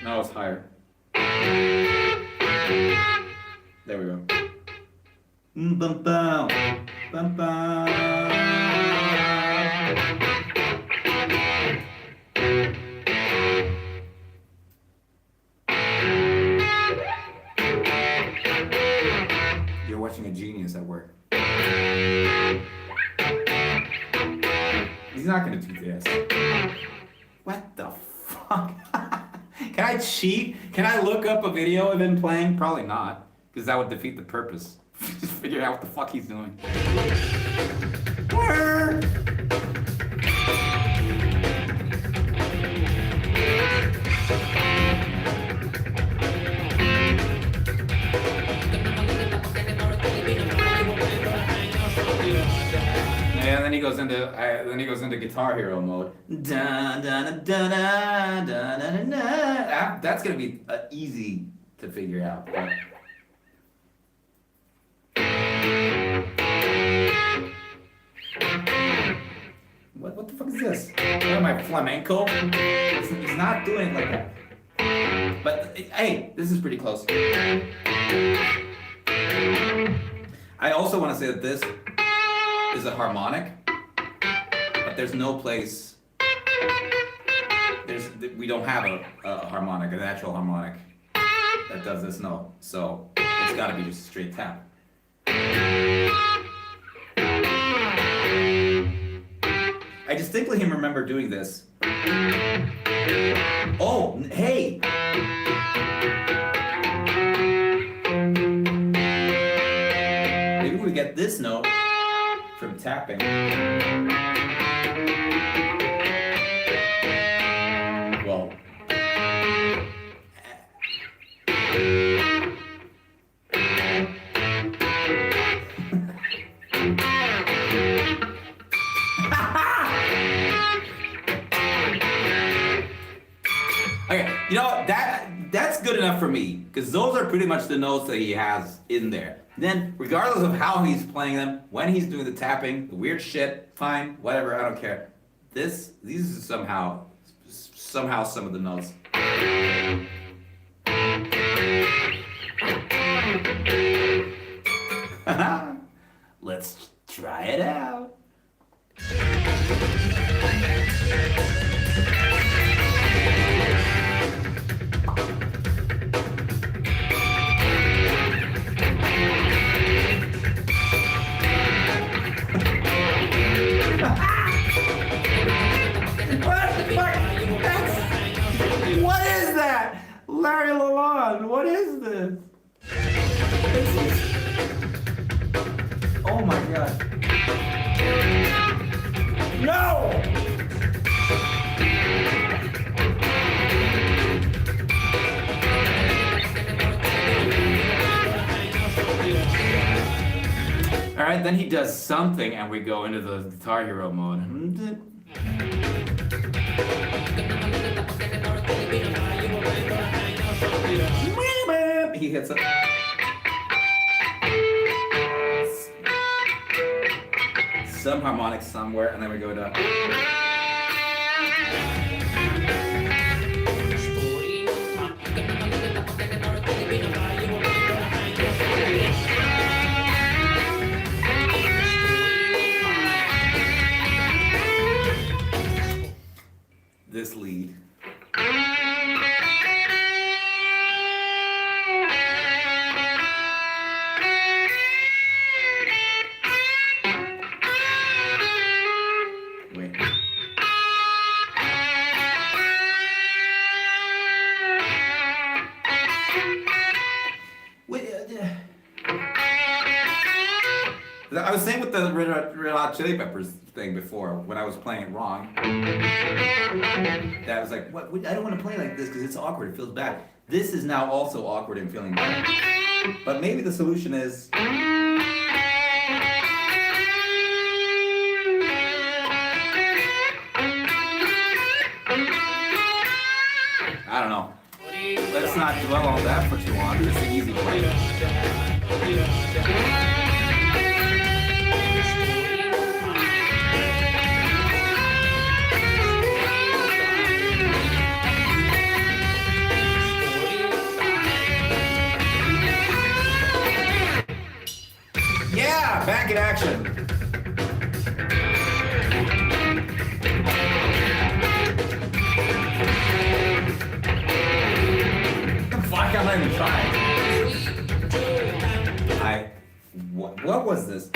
No, it's higher. There we go. Bum bum bum bum. You're watching a genius at work. He's not gonna do this. What the fuck? Can I cheat? Can I look up a video of him playing? Probably not, because that would defeat the purpose. Just figure out what the fuck he's doing. And then he goes into Guitar Hero mode. Da, da, da, da, da, da, da, da. That's gonna be easy to figure out. But... What the fuck is this? What am I, flamenco? He's not doing it like that. But hey, this is pretty close. I also want to say that this is a harmonic, but there's no place. We don't have a harmonic, a natural harmonic that does this note. So it's got to be just a straight tap. I distinctly remember doing this. Oh, hey! Maybe we get this note from tapping. Well. Okay, you know what? That's good enough for me, because those are pretty much the notes that he has in there. Then, regardless of how he's playing them, when he's doing the tapping, the weird shit, fine, whatever, I don't care. These are somehow some of the notes. Let's try it out. What is that? Larry Lalonde, what is this? Oh my god. No! Alright, then he does something and we go into the Guitar Hero mode. He hits it. Some harmonics somewhere, and then we go to. This lead. I was saying with the Red Hot Chili Peppers thing before, when I was playing it wrong, that was like, what? I don't want to play like this because it's awkward, it feels bad. This is now also awkward and feeling bad. But maybe the solution is... I don't know. Let's not dwell on that for too long. It's an easy play. Yeah, back in action. Fuck, I'm not even trying. What was this?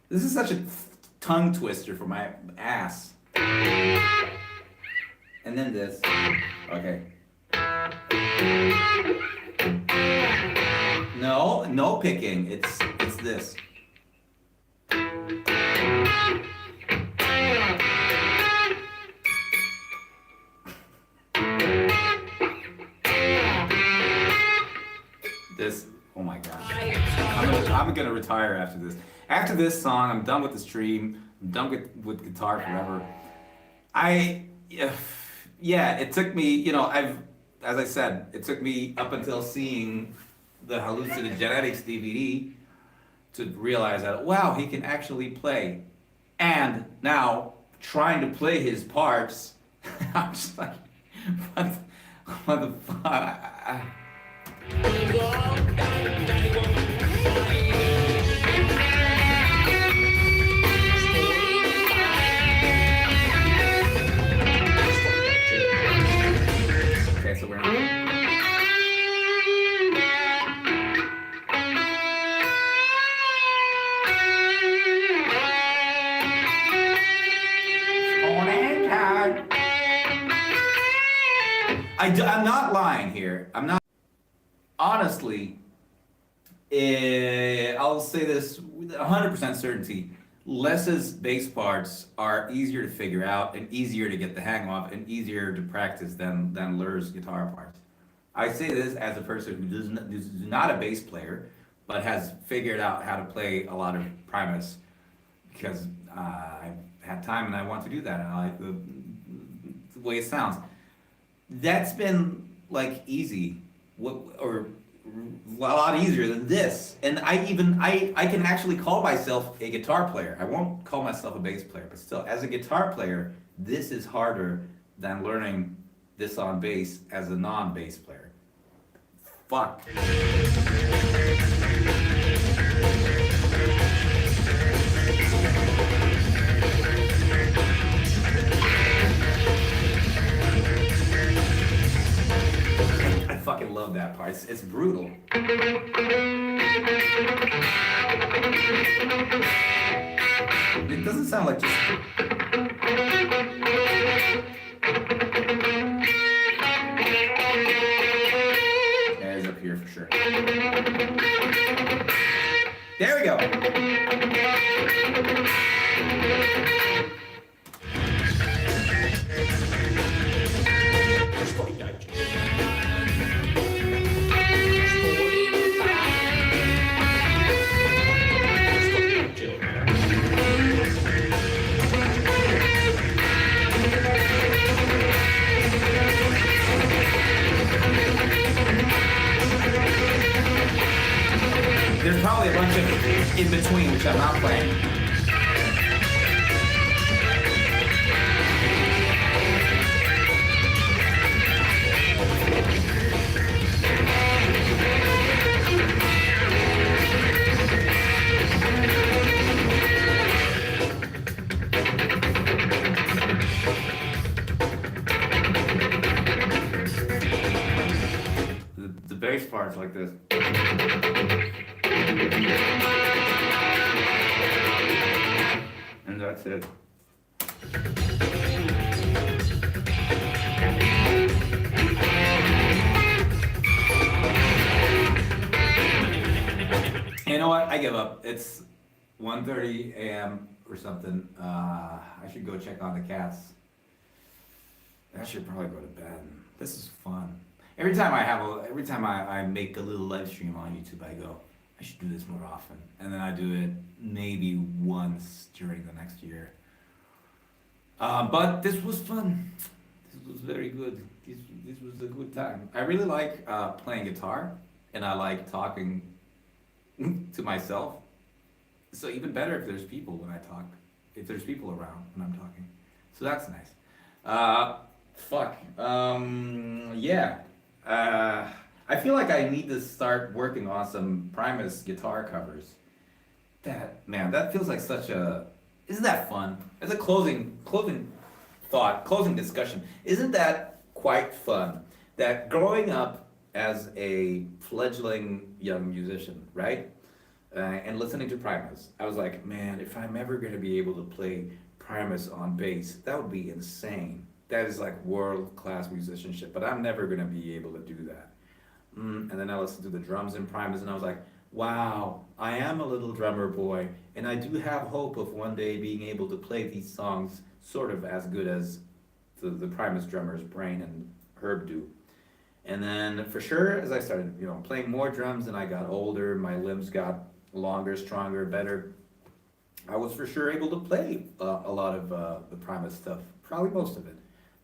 This is such a tongue twister for my ass. And then this. Okay. No picking. It's this. This. Oh my gosh. I'm gonna retire after this. After this song, I'm done with the stream. I'm done with guitar forever. Yeah, it took me, as I said, it took me up until seeing the Hallucinogenetics DVD to realize that, wow, he can actually play. And now, trying to play his parts, I'm just like, what the fuck? Okay, so we're I'm not lying here. I'm not. Honestly, I'll say this with 100% certainty. Les's bass parts are easier to figure out and easier to get the hang of and easier to practice than Lur's guitar parts. I say this as a person who's not a bass player, but has figured out how to play a lot of Primus because I've had time and I want to do that and I like the way it sounds. That's been like easy, or a lot easier than this. And I can actually call myself a guitar player. I won't call myself a bass player, but still, as a guitar player, this is harder than learning this on bass as a non-bass player. Fuck. I fucking love that part. It's brutal. It doesn't sound like just. Yeah, it's up here for sure. There we go. There's probably a bunch of in between which I'm not playing. The bass part's like this. And that's it. You know what? I give up. It's 1:30 a.m. or something. I should go check on the cats. I should probably go to bed. This is fun. Every time I make a little live stream on YouTube, I go, I should do this more often. And then I do it maybe once during the next year. But this was fun. This was very good. This was a good time. I really like playing guitar, and I like talking to myself. So even better if there's people when I talk. If there's people around when I'm talking. So that's nice. Yeah. I feel like I need to start working on some Primus guitar covers. That feels like such a... Isn't that fun? As a closing discussion, isn't that quite fun? That growing up as a fledgling young musician, right? And listening to Primus, I was like, man, if I'm ever going to be able to play Primus on bass, that would be insane. That is like world-class musicianship, but I'm never going to be able to do that. And then I listened to the drums in Primus, and I was like, wow, I am a little drummer boy, and I do have hope of one day being able to play these songs sort of as good as the Primus drummers, Brain and Herb, do. And then for sure, as I started, playing more drums and I got older, my limbs got longer, stronger, better. I was for sure able to play a lot of the Primus stuff, probably most of it.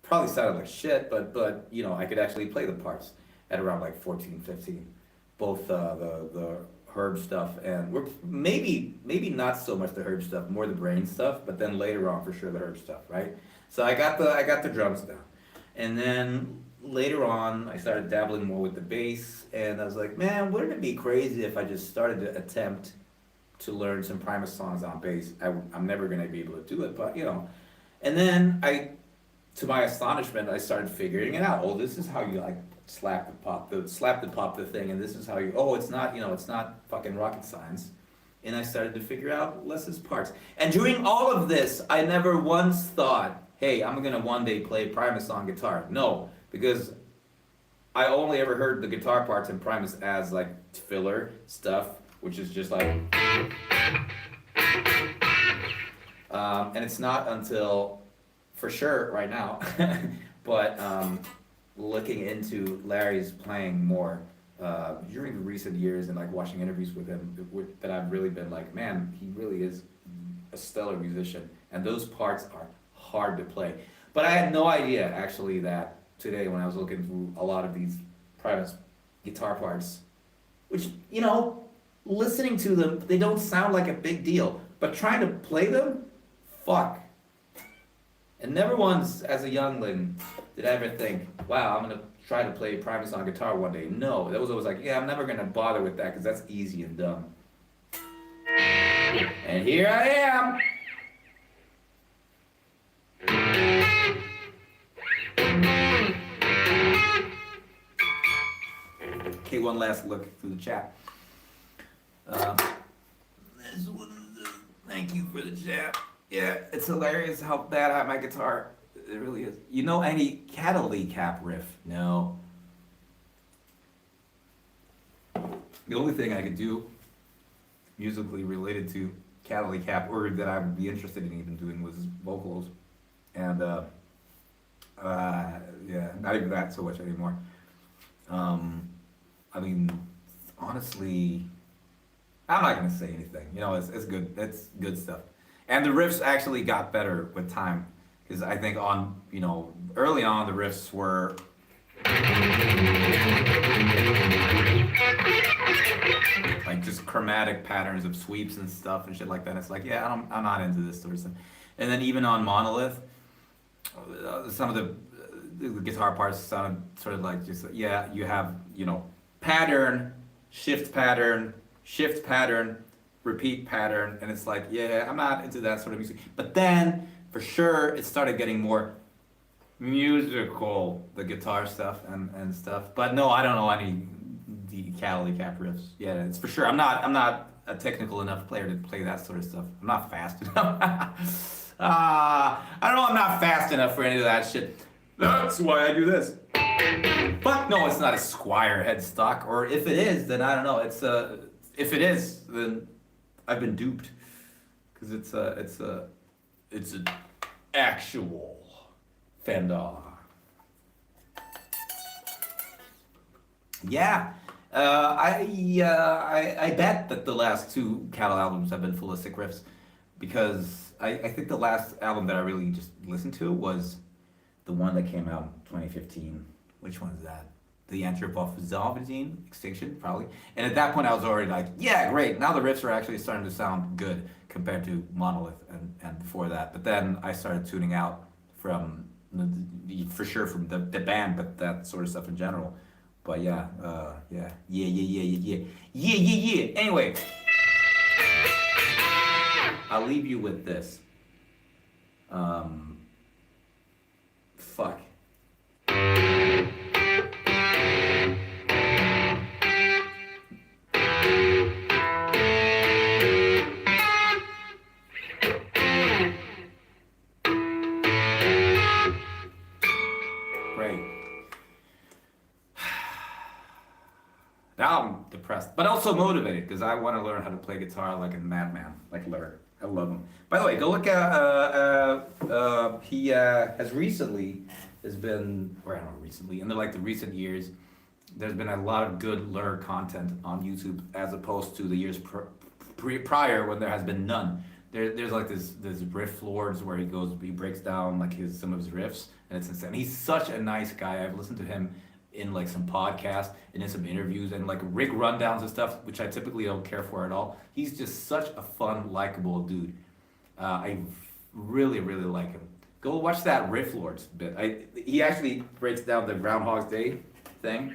Probably sounded like shit, but I could actually play the parts at around like 14, 15. Both the Herb stuff and maybe not so much the Herb stuff, more the brain stuff, but then later on for sure the Herb stuff, right? So I got the drums down. And then later on I started dabbling more with the bass and I was like, man, wouldn't it be crazy if I just started to attempt to learn some Primus songs on bass? I'm never gonna be able to do it, but and then to my astonishment, I started figuring it out. Oh, this is how you like slap the pop the thing, and this is how you. Oh, it's not it's not fucking rocket science. And I started to figure out Les's parts. And during all of this, I never once thought, hey, I'm gonna one day play Primus on guitar. No, because I only ever heard the guitar parts in Primus as like filler stuff, which is just like. And it's not until, for sure, right now, but looking into Larry's playing more during the recent years and like watching interviews with him, that I've really been like, man, he really is a stellar musician, and those parts are hard to play. But I had no idea actually that today when I was looking through a lot of these Primus guitar parts, which listening to them, they don't sound like a big deal, but trying to play them, fuck. And never once as a youngling did I ever think, wow, I'm gonna try to play Primus on guitar one day. No, that was always like, yeah, I'm never gonna bother with that because that's easy and dumb. And here I am. Okay, one last look through the chat. Thank you for the chat. Yeah, it's hilarious how bad I have my guitar. It really is. You know any Cataly Cap riff? No. The only thing I could do musically related to Cataly Cap, or that I would be interested in even doing, was vocals. And yeah, not even that so much anymore. I mean, honestly, I'm not gonna say anything. It's good. It's good stuff. And the riffs actually got better with time, because I think early on the riffs were like just chromatic patterns of sweeps and stuff and shit like that. It's like, yeah, I'm not into this sort of stuff. And then even on Monolith, some of the guitar parts sounded sort of like just, yeah, you have pattern, shift pattern, repeat pattern, and it's like, yeah, I'm not into that sort of music. But then, for sure, it started getting more musical, the guitar stuff and stuff. But no, I don't know any the Cataly Cap riffs. Yeah, it's for sure. I'm not a technical enough player to play that sort of stuff. I'm not fast enough. I don't know. I'm not fast enough for any of that shit. That's why I do this. But no, it's not a Squire headstock. Or if it is, then I don't know. If it is, then I've been duped, because it's an actual Fender. Yeah, I bet that the last two Cattle albums have been full of sick riffs, because I think the last album that I really just listened to was the one that came out in 2015. Which one is that? The Anthropophagism Extinction, probably. And at that point I was already like, yeah, great, now the riffs are actually starting to sound good compared to Monolith and before that. But then I started tuning out from, for sure from the band, but that sort of stuff in general. But yeah. Anyway, I'll leave you with this. Fuck. Now I'm depressed, but also motivated, because I want to learn how to play guitar like a madman, like Larry. I love him. By the way, go look at, he has been, or I don't know, recently, in the recent years, there's been a lot of good lure content on YouTube as opposed to the years prior when there has been none. There's like this riff lords where he breaks down like some of his riffs, and it's insane. He's such a nice guy. I've listened to him in like some podcasts and in some interviews and like rig rundowns and stuff, which I typically don't care for at all. He's just such a fun, likable dude. I really, really like him. Go watch that Riff Lords bit. He actually breaks down the Groundhog's Day thing.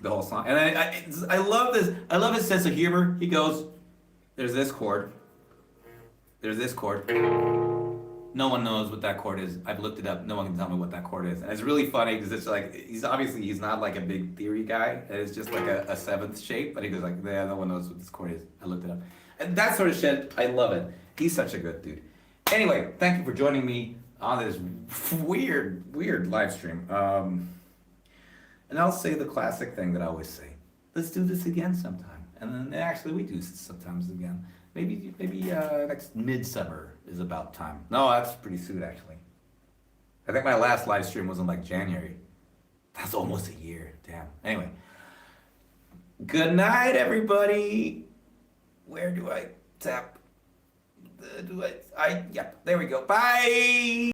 The whole song. And I love this. I love his sense of humor. He goes, there's this chord. There's this chord. No one knows what that chord is. I've looked it up. No one can tell me what that chord is. And it's really funny because it's like, he's not like a big theory guy. It's just like a seventh shape. But he goes like, yeah, no one knows what this chord is. I looked it up. And that sort of shit, I love it. He's such a good dude. Anyway, thank you for joining me on this weird live stream. And I'll say the classic thing that I always say. Let's do this again sometime. And then actually we do sometimes again. Maybe next midsummer is about time. No, that's pretty soon actually. I think my last live stream was in like January. That's almost a year. Damn. Anyway. Good night, everybody. Where do I tap? Yeah, there we go. Bye.